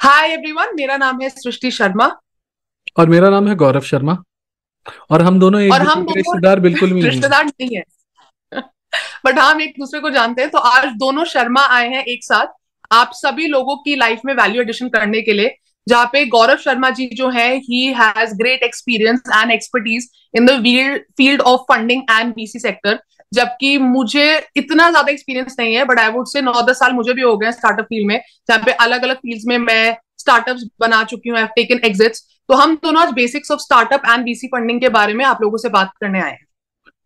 Hi everyone, मेरा नाम है सृष्टि शर्मा। और मेरा नाम है गौरव शर्मा। और हम दोनों एक और दूसरे हम के दोनों रिश्तेदार बिल्कुल भी नहीं है। रिश्तेदार नहीं है। बट हम एक दूसरे को जानते हैं, तो आज दोनों शर्मा आए हैं एक साथ आप सभी लोगों की लाइफ में वैल्यू एडिशन करने के लिए। जहाँ पे गौरव शर्मा जी जो है, he has great experience and expertise in the field of funding and VC sector. जबकि मुझे इतना ज्यादा एक्सपीरियंस नहीं है, बट आई वुड से 9-10 साल मुझे भी हो गए स्टार्टअप फील्ड में, जहाँ पे अलग अलग फील्ड्स में मैं स्टार्टअप्स बना चुकी हूँ, टेकन एग्जिट्स। तो हम दोनों आज basics of startup and VC funding के बारे में आप लोगों से बात करने आए हैं।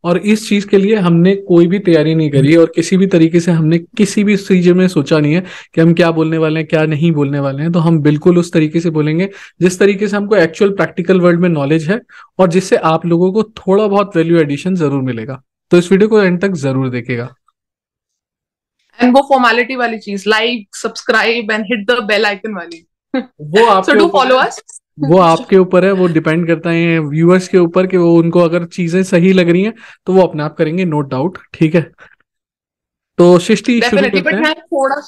और इस चीज के लिए हमने कोई भी तैयारी नहीं करी और किसी भी तरीके से हमने किसी भी चीज में सोचा नहीं है कि हम क्या बोलने वाले हैं क्या नहीं बोलने वाले हैं। तो हम बिल्कुल उस तरीके से बोलेंगे जिस तरीके से हमको एक्चुअल प्रैक्टिकल वर्ल्ड में नॉलेज है, और जिससे आप लोगों को थोड़ा बहुत वैल्यू एडिशन जरूर मिलेगा। तो इस वीडियो को एंड तक जरूर देखेगा। एंड वो फॉर्मेलिटी वाली चीज, like subscribe and hit the bell icon वाली। वो सो आपके डू ऊपर फॉलो है। अस। वो आपके ऊपर है, वो डिपेंड करता है व्यूअर्स के ऊपर कि वो उनको अगर चीजें सही लग रही हैं तो वो अपने आप करेंगे, नो डाउट। ठीक है, तो सृष्टि शुरू डेफिनेटली, करते बट हैं। मैं थोड़ा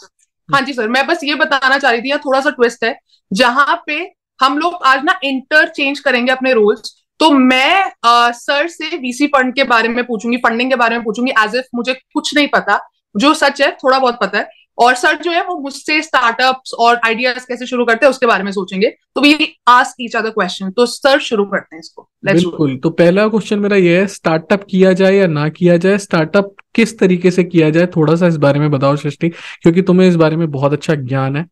हाँ जी सर, मैं बस ये बताना चाह रही थी, यहाँ थोड़ा सा ट्विस्ट है जहां पे हम लोग आज ना इंटरचेंज करेंगे अपने रोल्स। तो मैं सर से वीसी फंड के बारे में पूछूंगी, फंडिंग के बारे में पूछूंगी, एज इफ मुझे कुछ नहीं पता। जो सच है थोड़ा बहुत पता है। और सर जो है वो मुझसे स्टार्टअप्स और आइडियाज कैसे शुरू करते हैं उसके बारे में सोचेंगे। तो we ask each other question. तो सर शुरू करते हैं इसको, लेट्स डू। बिल्कुल, तो पहला क्वेश्चन मेरा ये है, स्टार्टअप किया जाए या ना किया जाए, स्टार्टअप किस तरीके से किया जाए, थोड़ा सा इस बारे में बताओ सृष्टि, क्योंकि तुम्हें इस बारे में बहुत अच्छा ज्ञान है।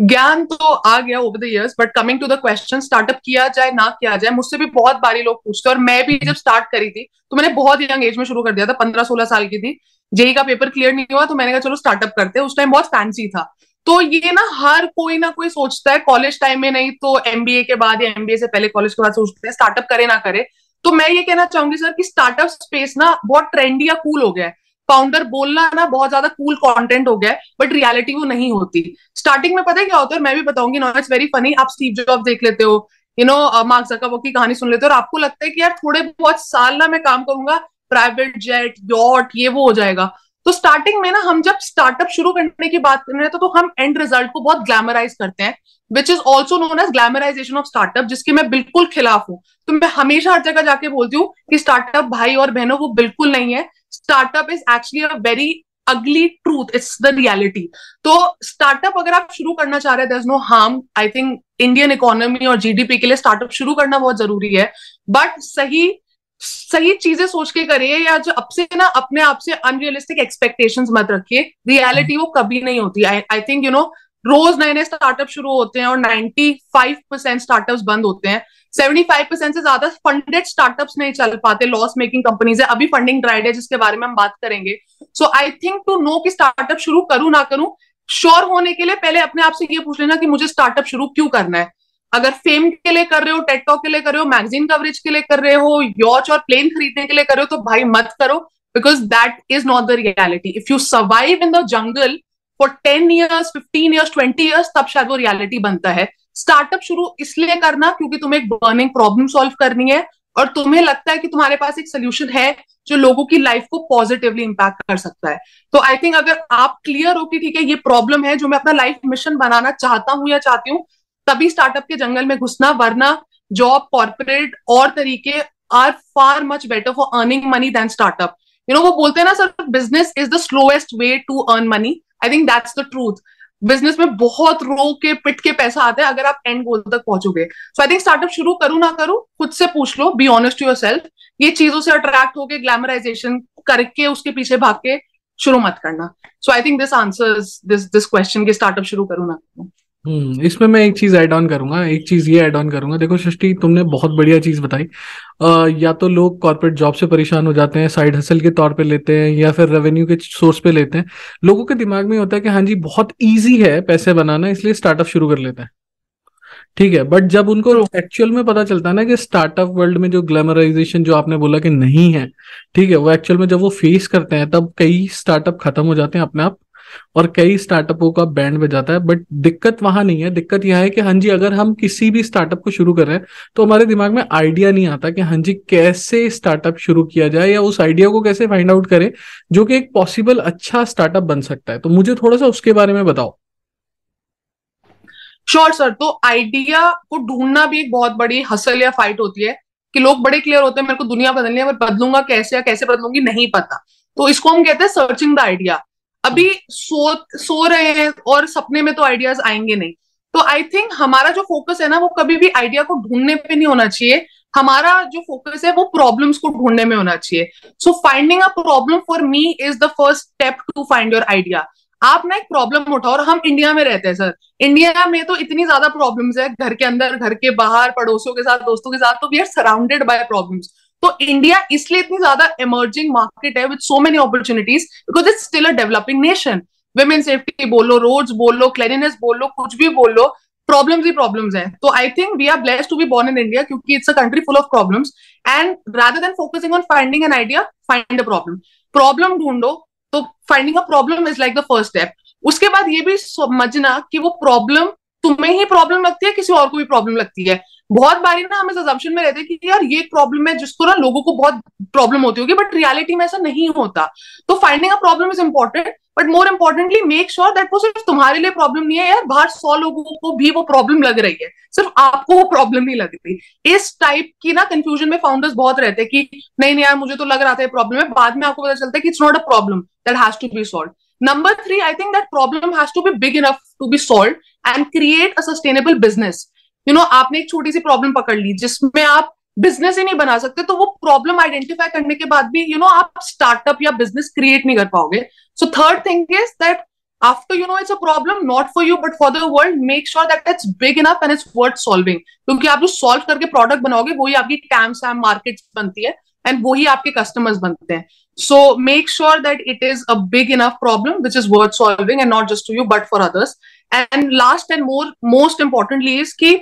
ज्ञान तो आ गया over the years, but coming to the question, startup किया जाए ना किया जाए, मुझसे भी बहुत बारी लोग पूछते हैं। और मैं भी जब स्टार्ट करी थी तो मैंने बहुत यंग एज में शुरू कर दिया था, 15-16 साल की थी। जेई का पेपर क्लियर नहीं हुआ तो मैंने कहा चलो स्टार्टअप करते हैं। उस टाइम बहुत फैंसी था। तो ये ना कोई सोचता है कॉलेज टाइम में, नहीं तो एमबीए के बाद या एमबीए से पहले, कॉलेज के बाद सोचते हैं स्टार्टअप करे ना करे। तो मैं ये कहना चाहूंगी सर कि स्टार्टअप स्पेस ना बहुत ट्रेंडी या कूल हो गया है। फाउंडर बोलना ना बहुत ज्यादा कूल कंटेंट हो गया है, बट रियलिटी वो नहीं होती। स्टार्टिंग में पता है क्या होता है, मैं भी बताऊंगी ना, इट्स वेरी फनी। आप स्टीव जॉब्स देख लेते हो, मार्क जकरबर्ग की कहानी सुन लेते हो, और आपको लगता है कि यार थोड़े बहुत साल ना मैं काम करूंगा, प्राइवेट जेट यॉट ये वो हो जाएगा। तो स्टार्टिंग में ना हम जब स्टार्टअप शुरू करने की बात कर रहे हैं तो हम एंड रिजल्ट को बहुत ग्लैमराइज करते हैं, which is also known as glamorisation of startup, जिसके मैं बिल्कुल खिलाफ हूँ। तो मैं हमेशा हर जगह जाके बोलती हूँ कि स्टार्टअप भाई और बहनों वो बिल्कुल नहीं है। Startup is actually a very ugly truth, it's the reality. तो स्टार्टअप अगर आप शुरू करना चाह रहे हैं, there is no harm. I think Indian economy और जीडीपी के लिए स्टार्टअप शुरू करना बहुत जरूरी है। बट सही सही चीजें सोच के करिए, या जो अब से ना अपने आप से अनरियलिस्टिक एक्सपेक्टेशंस मत रखिए। रियलिटी वो कभी नहीं होती। आई थिंक रोज नए नए स्टार्टअप शुरू होते हैं और 95% स्टार्टअप्स बंद होते हैं। 75% से ज्यादा फंडेड स्टार्टअप्स नहीं चल पाते, लॉस मेकिंग कंपनीज है, अभी फंडिंग ड्राइड है जिसके बारे में हम बात करेंगे। सो आई थिंक टू नो कि स्टार्टअप शुरू करूं ना करूं, श्योर होने के लिए पहले अपने आप से ये पूछ लेना कि मुझे स्टार्टअप शुरू क्यों करना है। अगर फेम के लिए कर रहे हो, टेड टॉक के लिए कर रहे हो, मैगजीन कवरेज के लिए कर रहे हो, यॉच और प्लेन खरीदने के लिए कर रहे हो, तो भाई मत करो, because that is not the reality. If you survive in the jungle for 10 years, 15 years, 20 years, तब शायद वो रियलिटी बनता है। स्टार्टअप शुरू इसलिए करना क्योंकि तुम्हें एक बर्निंग प्रॉब्लम सॉल्व करनी है, और तुम्हें लगता है कि तुम्हारे पास एक सोल्यूशन है जो लोगों की लाइफ को पॉजिटिवली इंपैक्ट कर सकता है। तो आई थिंक अगर आप क्लियर हो कि ठीक है ये प्रॉब्लम है जो मैं अपना लाइफ मिशन बनाना चाहता हूं या चाहती हूँ, तभी स्टार्टअप के जंगल में घुसना। वरना जॉब, कॉर्पोरेट और तरीके are far much better for earning money than startup. वो बोलते हैं ना sir, business is the slowest way to earn money. I think that's the truth. Business में बहुत रो के पिट के पैसा आता है अगर आप एंड गोल तक पहुंचोगे। सो आई थिंक स्टार्टअप शुरू करूं ना करूं, खुद से पूछ लो, बी ऑनेस्ट टू योरसेल्फ। ये चीजों से अट्रैक्ट होके ग्लैमराइजेशन करके उसके पीछे भाग के शुरू मत करना। So I think this answers this question कि स्टार्टअप शुरू करूं ना करूं। इसमें मैं एक चीज ऐड ऑन करूंगा, एक चीज ये ऐड ऑन करूंगा। देखो सृष्टि, तुमने बहुत बढ़िया चीज बताई। या तो लोग कॉर्पोरेट जॉब से परेशान हो जाते हैं, साइड हसल के तौर पे लेते हैं, या फिर रेवेन्यू के सोर्स पे लेते हैं। लोगों के दिमाग में होता है कि हाँ जी बहुत इजी है पैसे बनाना, इसलिए स्टार्टअप शुरू कर लेते हैं। ठीक है, बट जब उनको ट्रू। एक्चुअल में पता चलता है ना कि स्टार्टअप वर्ल्ड में जो ग्लैमराइजेशन जो आपने बोला कि नहीं है, ठीक है, वो एक्चुअल में जब वो फेस करते हैं तब कई स्टार्टअप खत्म हो जाते हैं अपने आप, और कई स्टार्टअपों का बैंड बजाता है। बट दिक्कत वहां नहीं है, दिक्कत यह है कि हाँ जी अगर हम किसी भी स्टार्टअप को शुरू कर रहे हैं तो हमारे दिमाग में आइडिया नहीं आता कि हाँ जी कैसे स्टार्टअप शुरू किया जाए, या उस आइडिया को कैसे फाइंड आउट करें जो कि एक पॉसिबल अच्छा स्टार्टअप बन सकता है। तो मुझे थोड़ा सा उसके बारे में बताओ। Sure sir. तो आइडिया को ढूंढना भी एक बहुत बड़ी हसल या फाइट होती है कि लोग बड़े क्लियर होते हैं मेरे को दुनिया बदलनी है, पर बदलूंगा कैसे या कैसे बदलूंगी नहीं पता। तो इसको हम कहते हैं सर्चिंग द आइडिया। अभी सो रहे हैं और सपने में तो आइडियाज आएंगे नहीं। तो आई थिंक हमारा जो फोकस है ना वो कभी भी आइडिया को ढूंढने पे नहीं होना चाहिए, हमारा जो फोकस है वो प्रॉब्लम्स को ढूंढने में होना चाहिए। So finding a problem for me is the first step to find your idea. आप ना एक प्रॉब्लम उठाओ, और हम इंडिया में रहते हैं सर, इंडिया में तो इतनी ज्यादा प्रॉब्लम्स है, घर के अंदर, घर के बाहर, पड़ोसियों के साथ, दोस्तों के साथ, तो we are surrounded by problems. तो इंडिया इसलिए इतनी ज्यादा इमर्जिंग मार्केट है with so many opportunities, because it's still a developing nation. Women safety बोलो, रोड्स बोलो, क्लीनिनेस बोलो, कुछ भी बोलो, प्रॉब्लम्स ही प्रॉब्लम्स हैं। तो I think we are blessed to be born in India, क्योंकि it's a country full of problems. And rather than focusing on finding an idea, find a problem. Problem ढूंढो। तो finding a problem is like the first step. उसके बाद ये भी समझना कि वो प्रॉब्लम तुम्हें ही प्रॉब्लम लगती है, किसी और को भी प्रॉब्लम लगती है। बहुत बारी ना हम इस अजम्पशन में रहते हैं कि यार ये एक प्रॉब्लम है जिसको ना लोगों को बहुत प्रॉब्लम होती होगी, बट रियलिटी में ऐसा नहीं होता। तो finding a problem is important, but more importantly make sure that वो सिर्फ तुम्हारे लिए प्रॉब्लम नहीं है यार, बाहर 100 लोगों को भी वो प्रॉब्लम लग रही है, सिर्फ आपको वो प्रॉब्लम नहीं लग रही। इस टाइप की ना कंफ्यूजन में फाउंडर्स बहुत रहते हैं कि नहीं नहीं यार मुझे तो लग रहा था प्रॉब्लम है, बाद में आपको पता चलता है कि it's not a problem that has to be solve. Number 3, I think that problem has to be big enough to be solved and create a sustainable business. You know, आपने एक छोटी सी प्रॉब्लम पकड़ ली जिसमें आप बिजनेस ही नहीं बना सकते, तो वो प्रॉब्लम आइडेंटिफाई करने के बाद भी आप स्टार्टअप या बिजनेस क्रिएट नहीं कर पाओगे। So third thing is that after it's a problem not for you but for the world, make sure that it's big enough and it's worth solving, क्योंकि आप जो सॉल्व करके प्रोडक्ट बनाओगे वही आपकी टैम सैम मार्केट बनती है and वही आपके कस्टमर्स बनते हैं। So make sure that it is a big enough problem which is worth solving and not just to you but for others. And last and most importantly is कि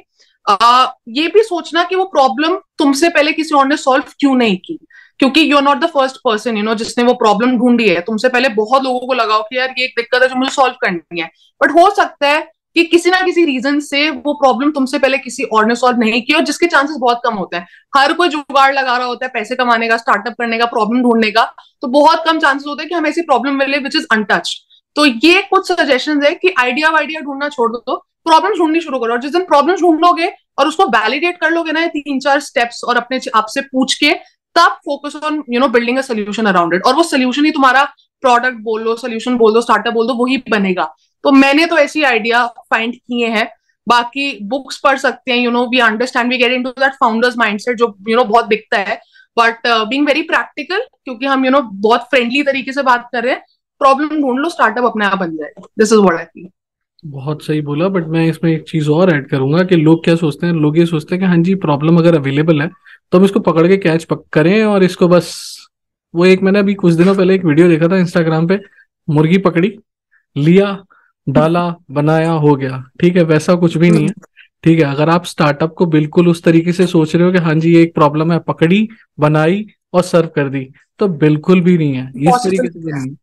ये भी सोचना कि वो प्रॉब्लम तुमसे पहले किसी और ने सॉल्व क्यों नहीं की, क्योंकि you are not the first person जिसने वो प्रॉब्लम ढूंढी है। तुमसे पहले बहुत लोगों को लगाओ कि यार ये एक दिक्कत है जो मुझे सॉल्व करनी है, बट हो सकता है कि किसी ना किसी रीजन से वो प्रॉब्लम तुमसे पहले किसी और ने सॉल्व नहीं की, और जिसके चांसेस बहुत कम होते हैं। हर कोई जुगाड़ लगा रहा होता है पैसे कमाने का, स्टार्टअप करने का, प्रॉब्लम ढूंढने का, तो बहुत कम चांसेस होते हैं कि हम ऐसी प्रॉब्लम मिले विच इज अनटच्ड। तो ये कुछ सजेशंस है कि आइडिया वाइडिया ढूंढना छोड़ दो, प्रॉब्लम ढूंढनी शुरू करो, और जिस दिन प्रॉब्लम ढूंढोगे और उसको वैलिडेट कर लोगे ना 3-4 स्टेप्स, और अपने आपसे पूछ के, तब focus on building a solution around it, और वो सोल्यूशन ही तुम्हारा प्रोडक्ट बोल लो, सोल्यूशन बोल दो, स्टार्टअप बोल दो, वही बनेगा। तो मैंने तो ऐसी आइडिया फाइंड किए हैं। बाकी बुक्स पढ़ सकते हैं, we understand, we get into that founders mindset जो बहुत बिकता है, बट बीइंग वेरी प्रैक्टिकल, क्योंकि हम बहुत फ्रेंडली तरीके से बात कर रहे हैं। प्रॉब्लम ढूंढ लो, स्टार्टअप अपने आप बन जाएगा। This is what I feel. बहुत सही बोला, बट मैं इसमें एक चीज और ऐड करूंगा कि लोग क्या सोचते हैं, लोग ये सोचते हैं कि हाँ जी प्रॉब्लम अगर अवेलेबल है तो हम इसको पकड़ के कैच करें और इसको बस, वो एक मैंने अभी कुछ दिनों पहले एक वीडियो देखा था इंस्टाग्राम पे, मुर्गी पकड़ी, लिया, डाला, बनाया, हो गया। ठीक है, वैसा कुछ भी नहीं है। ठीक है, अगर आप स्टार्टअप को बिल्कुल उस तरीके से सोच रहे हो कि हाँ जी ये एक प्रॉब्लम है, पकड़ी, बनाई और सर्व कर दी, तो बिल्कुल भी नहीं है, इस तरीके से भी नहीं है।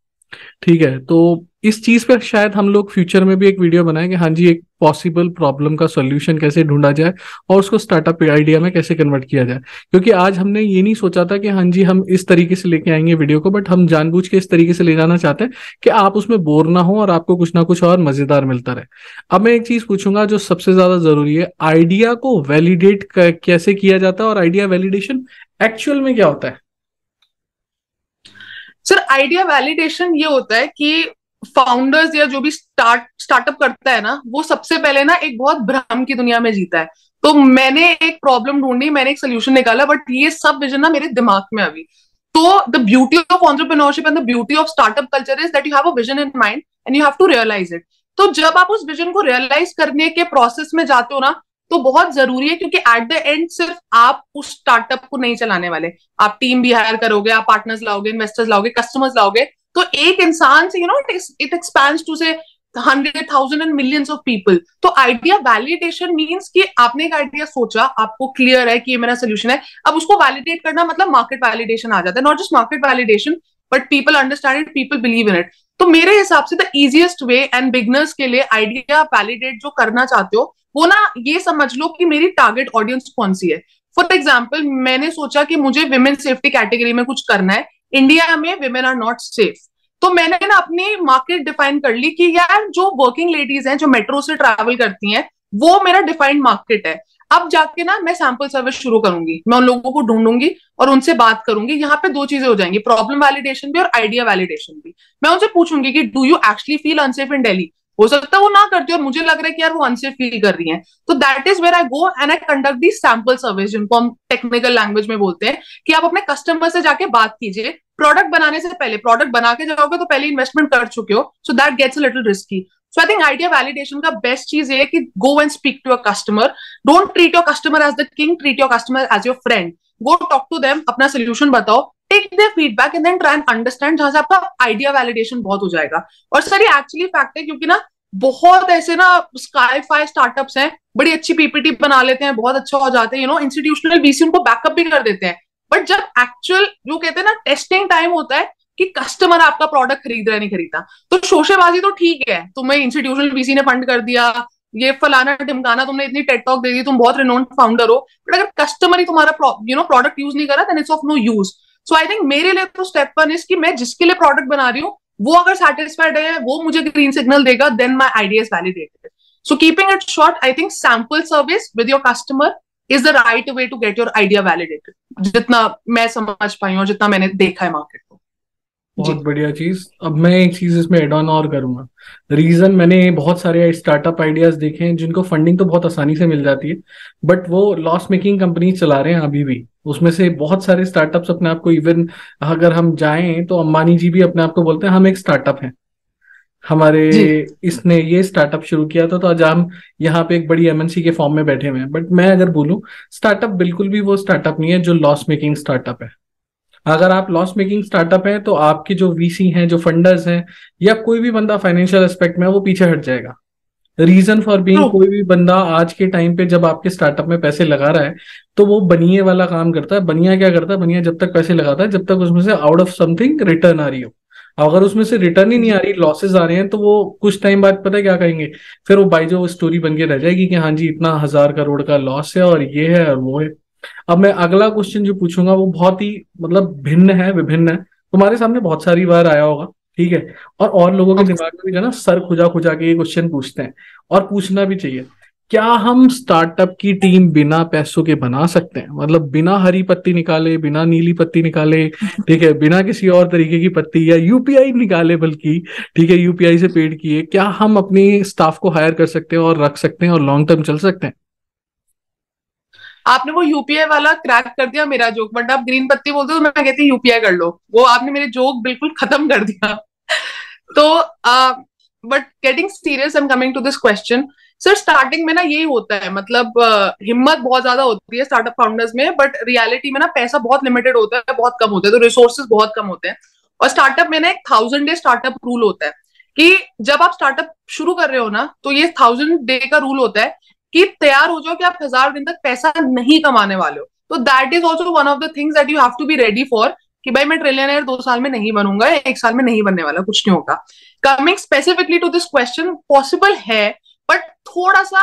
ठीक है, तो इस चीज पे शायद हम लोग फ्यूचर में भी एक वीडियो बनाएं कि हाँ जी एक पॉसिबल प्रॉब्लम का सॉल्यूशन कैसे ढूंढा जाए और उसको स्टार्टअप आइडिया में कैसे कन्वर्ट किया जाए। क्योंकि आज हमने ये नहीं सोचा था कि हाँ जी हम इस तरीके से लेके आएंगे वीडियो को, बट हम जानबूझ के इस तरीके से ले जाना चाहते हैं कि आप उसमें बोर ना हो और आपको कुछ ना कुछ और मजेदार मिलता रहे। अब मैं एक चीज पूछूंगा जो सबसे ज्यादा जरूरी है, आइडिया को वैलिडेट कैसे किया जाता है और आइडिया वैलिडेशन एक्चुअल में क्या होता है? सर आइडिया वैलिडेशन ये होता है कि फाउंडर्स या जो भी स्टार्टअप करता है ना, वो सबसे पहले ना एक बहुत भ्रम की दुनिया में जीता है। तो मैंने एक प्रॉब्लम ढूंढी, मैंने एक सोल्यूशन निकाला, बट ये सब विजन ना मेरे दिमाग में अभी। तो the beauty of entrepreneurship and the beauty of startup culture is that you have a vision in mind and you have to realise it. तो जब आप उस विजन को रियलाइज करने के प्रोसेस में जाते हो ना, तो बहुत जरूरी है, क्योंकि एट द एंड सिर्फ आप उस स्टार्टअप को नहीं चलाने वाले, आप टीम भी हायर करोगे, आप पार्टनर्स लाओगे, इन्वेस्टर्स लाओगे, कस्टमर्स लाओगे। तो एक इंसान से इट एक्सपैंड्स टू से 100,000 एंड मिलियंस ऑफ पीपल। तो आइडिया वैलिडेशन मींस कि आपने एक आइडिया सोचा, आपको क्लियर है कि ये मेरा सोल्यूशन है, अब उसको वैलिडेट करना मतलब मार्केट वैलिडेशन आ जाता है। Not just market validation but people understand it, people believe in it. तो मेरे हिसाब से the easiest way and beginners के लिए आइडिया वैलिडेट जो करना चाहते हो, वो ना ये समझ लो कि मेरी टारगेट ऑडियंस कौन सी है। फॉर एग्जाम्पल, मैंने सोचा कि मुझे विमेन सेफ्टी कैटेगरी में कुछ करना है, इंडिया में विमेन आर नॉट सेफ। तो मैंने ना अपनी मार्केट डिफाइन कर ली कि यार जो वर्किंग लेडीज हैं, जो मेट्रो से ट्रैवल करती हैं, वो मेरा डिफाइंड मार्केट है। अब जाके ना मैं सैंपल सर्विस शुरू करूंगी, मैं उन लोगों को ढूंढूंगी और उनसे बात करूंगी। यहाँ पे दो चीजें हो जाएंगी, प्रॉब्लम वैलिडेशन भी और आइडिया वैलिडेशन भी। मैं उनसे पूछूंगी कि do you actually feel unsafe in Delhi. हो सकता है वो ना करती और मुझे लग रहा है कि यार वो अनसेफ फील कर रही है, तो that is where I go and I conduct the sample service, जिनको हम टेक्निकल लैंग्वेज में बोलते हैं, कि आप अपने कस्टमर से जाके बात कीजिए। प्रोडक्ट बनाने से पहले, प्रोडक्ट बना के जाओगे तो पहले इन्वेस्टमेंट कर चुके हो, so that gets a little risky. So I think idea validation का बेस्ट चीज ये है कि go and speak to a customer. Don't treat your customer as the king, treat your customer as your friend. Go talk to them, अपना solution बताओ, take their feedback and then try and understand, जहां से आपका idea validation बहुत हो जाएगा। और sir ये एक्चुअली फैक्ट है, क्योंकि ना बहुत ऐसे ना स्काई फाई स्टार्टअप्स हैं, बड़ी अच्छी पीपीटी बना लेते हैं, बहुत अच्छा हो जाते हैं, इंस्टीट्यूशनल वीसी उनको बैकअप भी कर देते हैं। बट जब एक्चुअल जो कहते हैं ना टेस्टिंग टाइम होता है कि कस्टमर आपका प्रोडक्ट खरीद रहा है नहीं खरीदता, तो शोशेबाजी तो ठीक है, तुम्हें इंस्टीट्यूशनल वीसी ने फंड कर दिया, ये फलाना ढिमकाना, तुमने इतनी टेड टॉक दे दी, तुम बहुत रिनोन्ड फाउंडर हो, बट अगर कस्टमर ही तुम्हारा प्रोडक्ट यूज नहीं कर रहा, then it's of no use. So I think मेरे लिए तो स्टेप वन इज कि मैं जिसके लिए प्रोडक्ट बना रही हूँ वो अगर सेटिस्फाइड है, वो मुझे ग्रीन सिग्नल देगा, then my idea is validated. So keeping it short, I think sample service with your customer is the right way to get your idea validated, जितना मैं समझ पाई हूँ और जितना मैंने देखा है मार्केट को। बहुत बढ़िया चीज। अब मैं एक चीज इसमें एड ऑन और करूंगा। रीजन, मैंने बहुत सारे स्टार्टअप आइडियाज देखे हैं जिनको फंडिंग तो बहुत आसानी से मिल जाती है, बट वो लॉस मेकिंग कंपनी चला रहे हैं अभी भी। उसमें से बहुत सारे स्टार्टअप्स अपने आप को, इवन अगर हम जाएं तो अंबानी जी भी अपने आप को बोलते हैं हम एक स्टार्टअप हैं, हमारे इसने ये स्टार्टअप शुरू किया था, तो आज हम यहाँ पे एक बड़ी एमएनसी के फॉर्म में बैठे हुए हैं। बट मैं अगर बोलूं, स्टार्टअप बिल्कुल भी वो स्टार्टअप नहीं है जो लॉस मेकिंग स्टार्टअप है। अगर आप लॉस मेकिंग स्टार्टअप है तो आपके जो वीसी हैं, जो फंडर्स हैं, या कोई भी बंदा फाइनेंशियल एस्पेक्ट में है, वो पीछे हट जाएगा। रीजन फॉर बीइंग, कोई भी बंदा आज के टाइम पे जब आपके स्टार्टअप में पैसे लगा रहा है तो वो बनिए वाला काम करता है। बनिया क्या करता है? बनिया जब तक पैसे लगाता है जब तक उसमें से आउट ऑफ समथिंग रिटर्न आ रही हो। अगर उसमें से रिटर्न ही नहीं आ रही, लॉसेज आ रहे हैं, तो वो कुछ टाइम बाद पता है क्या कहेंगे? फिर वो बाई जो स्टोरी बन के रह जाएगी कि हाँ जी इतना 1,000 करोड़ का लॉस है और ये है और वो है। अब मैं अगला क्वेश्चन जो पूछूंगा वो बहुत ही मतलब भिन्न है, विभिन्न है। तुम्हारे सामने बहुत सारी बार आया होगा, ठीक है, और लोगों के दिमाग में भी जो है ना, सर खुजा खुजा के ये क्वेश्चन पूछते हैं, और पूछना भी चाहिए। क्या हम स्टार्टअप की टीम बिना पैसों के बना सकते हैं? मतलब बिना हरी पत्ती निकाले, बिना नीली पत्ती निकाले, ठीक है, बिना किसी और तरीके की पत्ती या यूपीआई निकाले, बल्कि ठीक है यूपीआई से पेड किए, क्या हम अपनी स्टाफ को हायर कर सकते हैं और रख सकते हैं और लॉन्ग टर्म चल सकते हैं? आपने वो यूपीआई वाला क्रैक कर दिया मेरा जोक, बट आप ग्रीन पत्ती बोलते हो तो मैं कहती हूँ यूपीआई कर लो, वो आपने मेरे जोक बिल्कुल खत्म कर दिया। तो but getting serious, I am coming to this question. Sir starting में ना यही होता है, मतलब हिम्मत बहुत ज्यादा होती है स्टार्टअप फाउंडर्स में, बट रियलिटी में ना पैसा बहुत लिमिटेड होता है, बहुत कम होता है, तो रिसोर्सेज बहुत कम होते हैं। और स्टार्टअप में ना एक 1000 डे स्टार्टअप रूल होता है कि जब आप स्टार्टअप शुरू कर रहे हो ना, तो ये 1000 डे का रूल होता है कि तैयार हो जाओ कि आप 1000 दिन तक पैसा नहीं कमाने वाले हो। तो that is also one of the things that you have to be ready for, कि भाई मैं ट्रिलियनर 2 साल में नहीं बनूंगा, 1 साल में नहीं बनने वाला, कुछ नहीं होगा। Coming specifically to this question, possible है बट थोड़ा सा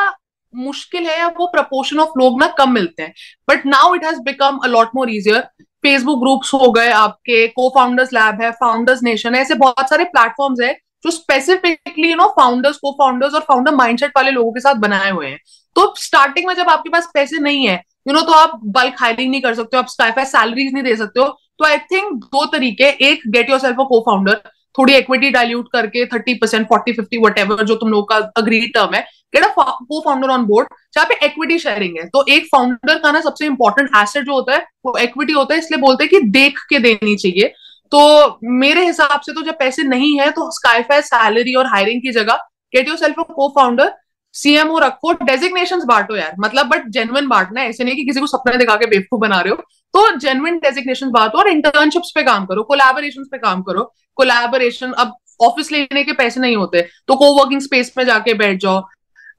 मुश्किल है, वो प्रपोर्शन ऑफ लोग ना कम मिलते हैं। But now it has become a lot more easier. Facebook groups हो गए, आपके को फाउंडर्स लैब है, फाउंडर्स नेशन है, ऐसे बहुत सारे प्लेटफॉर्म्स है जो स्पेसिफिकली फाउंडर्स, को फाउंडर्स और फाउंडर माइंडसेट वाले लोगों के साथ बनाए हुए हैं। तो स्टार्टिंग में जब आपके पास पैसे नहीं है, तो आप बल्क हायरिंग नहीं कर सकते हो, आप स्काईफाई सैलरीज नहीं दे सकते हो। तो आई थिंक दो तरीके, एक गेट योर सेल्फ अ को फाउंडर, थोड़ी इक्विटी डाइल्यूट करके 30%, 40-50 वट जो तुम लोग का अग्रीड टर्म है, गेट अ को फाउंडर ऑन बोर्ड जहाँ पे इक्विटी शेयरिंग है। तो एक फाउंडर का ना सबसे इंपॉर्टेंट एसेट जो होता है वो इक्विटी होता है, इसलिए बोलते हैं कि देख के देनी चाहिए। तो मेरे हिसाब से तो जब पैसे नहीं है तो स्काईफाई सैलरी और हायरिंग की जगह गेट योर सेल्फ अ को फाउंडर, सीएमओ रखो, डेजिग्नेशंस बांटो यार, मतलब बट जेन्युइन बांटना है, ऐसे नहीं कि किसी को सपने दिखा के बेवकूफ बना रहे हो। तो जेन्युइन डेजिग्नेशंस बांटो और इंटर्नशिप्स पे काम करो, कोलैबोरेशंस पे काम करो। कोलैबोरेशन, अब ऑफिस लेने के पैसे नहीं होते तो कोवर्किंग स्पेस में जाके बैठ जाओ।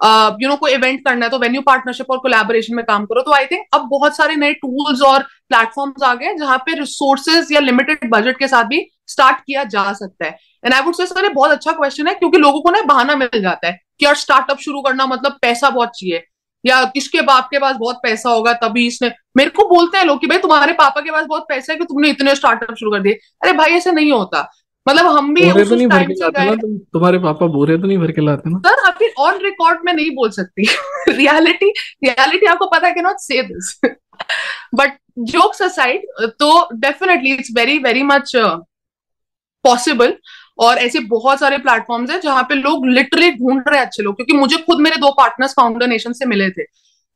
कोई इवेंट करना है तो वेन्यू पार्टनरशिप और कोलैबोरेशन में काम करो। तो आई थिंक अब बहुत सारे नए टूल्स और प्लेटफॉर्म्स आ गए जहां पे रिसोर्सेज या लिमिटेड बजट के साथ भी स्टार्ट किया जा सकता है। एंड आई वुड से सर ये बहुत अच्छा क्वेश्चन है, क्योंकि लोगों को ना बहाना मिल जाता है कि यार स्टार्टअप शुरू करना मतलब पैसा बहुत चाहिए, या इसके बाप के पास बहुत पैसा होगा तभी इसने, मेरे को बोलते हैं लोग कि भाई तुम्हारे पापा के पास बहुत पैसा है कि तुमने इतने स्टार्टअप शुरू कर दिए। अरे भाई ऐसे नहीं होता। मतलब हम भी बोरे तो उस नहीं भर टाइम के से लाते गए। ना तुम्हारे पापा बोरे तो नहीं भर के लाते ना? सर अभी ऑन रिकॉर्ड में नहीं बोल सकती। रियलिटी, रियलिटी आपको पता है, कैन नॉट से दिस। बट जोक्स असाइड, तो definitely it's very very much possible. और ऐसे बहुत सारे प्लेटफॉर्म्स हैं जहां पे लोग लिटरली ढूंढ रहे हैं अच्छे लोग, क्योंकि मुझे खुद मेरे दो पार्टनर्स फाउंडर नेशन से मिले थे,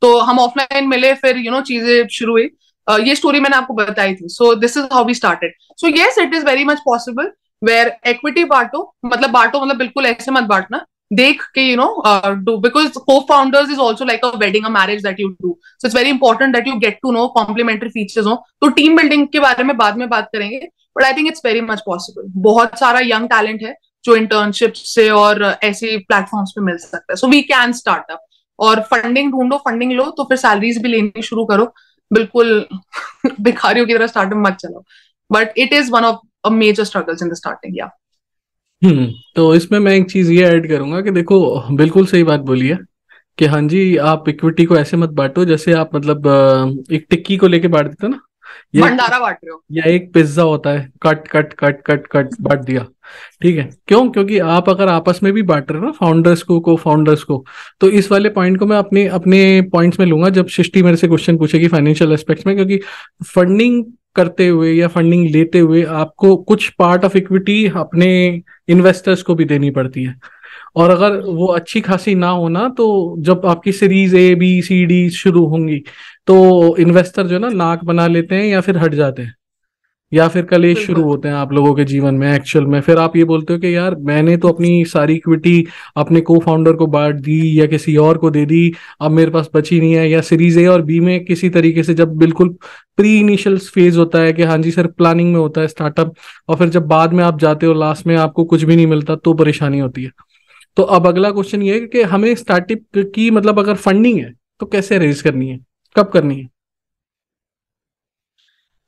तो हम ऑफलाइन मिले, फिर चीजें शुरू हुई। ये स्टोरी मैंने आपको बताई थी। So this is how we started. So yes, it is very much possible where equity बांटो मतलब बिल्कुल ऐसे मत बांटना, देख के do, because cofounders is also like a wedding, a marriage that you do. So it's very important that you get to know complementary features हो। तो टीम बिल्डिंग के बारे में बाद में बात करेंगे, but I think it's very much possible. बहुत सारा यंग टैलेंट है जो इंटर्नशिप से और ऐसे प्लेटफॉर्म्स पे मिल सकता है। So we can start up, और फंडिंग ढूंढो, फंडिंग लो, तो फिर सैलरीज भी लेनी शुरू करो। बिल्कुल भिखारियों की तरह स्टार्टअप मत चलाओ। But it is one of major struggles in the starting, yeah. तो इसमें मैं एक चीज ये ऐड करूंगा कि देखो, बिल्कुल सही बात बोली है कि हाँ जी, आप इक्विटी को ऐसे मत बांटो जैसे आप मतलब एक टिक्की को लेके बांट देते हो ना, ये भंडारा बांट रहे हो। या एक पिज्जा होता है, cut cut cut cut cut बांट दिया। ठीक है, क्यों? क्योंकि आप अगर आपस में भी बांट रहे हो ना, फाउंडर्स को फाउंडर्स को, तो इस वाले पॉइंट को मैं अपने अपने पॉइंट्स में लूंगा जब सृष्टि मेरे से क्वेश्चन पूछेगी फाइनेंशियल एस्पेक्ट्स में, क्योंकि फंडिंग करते हुए या फंडिंग लेते हुए आपको कुछ पार्ट ऑफ इक्विटी अपने इन्वेस्टर्स को भी देनी पड़ती है। और अगर वो अच्छी खासी ना होना, तो जब आपकी series A B C D शुरू होंगी, तो इन्वेस्टर जो है ना नाक बना लेते हैं या फिर हट जाते हैं, या फिर कलेश शुरू बिल्कुल। होते हैं आप लोगों के जीवन में एक्चुअल में। फिर आप ये बोलते हो कि यार मैंने तो अपनी सारी इक्विटी अपने को फाउंडर को बांट दी या किसी और को दे दी, अब मेरे पास बची नहीं है। या सीरीज A और B में किसी तरीके से जब बिल्कुल प्री इनिशियल फेज होता है कि हाँ जी सर, प्लानिंग में होता है स्टार्टअप, और फिर जब बाद में आप जाते हो लास्ट में आपको कुछ भी नहीं मिलता, तो परेशानी होती है। तो अब अगला क्वेश्चन ये है कि हमें स्टार्टअप की मतलब अगर फंडिंग है तो कैसे रेज करनी है, कब करनी है?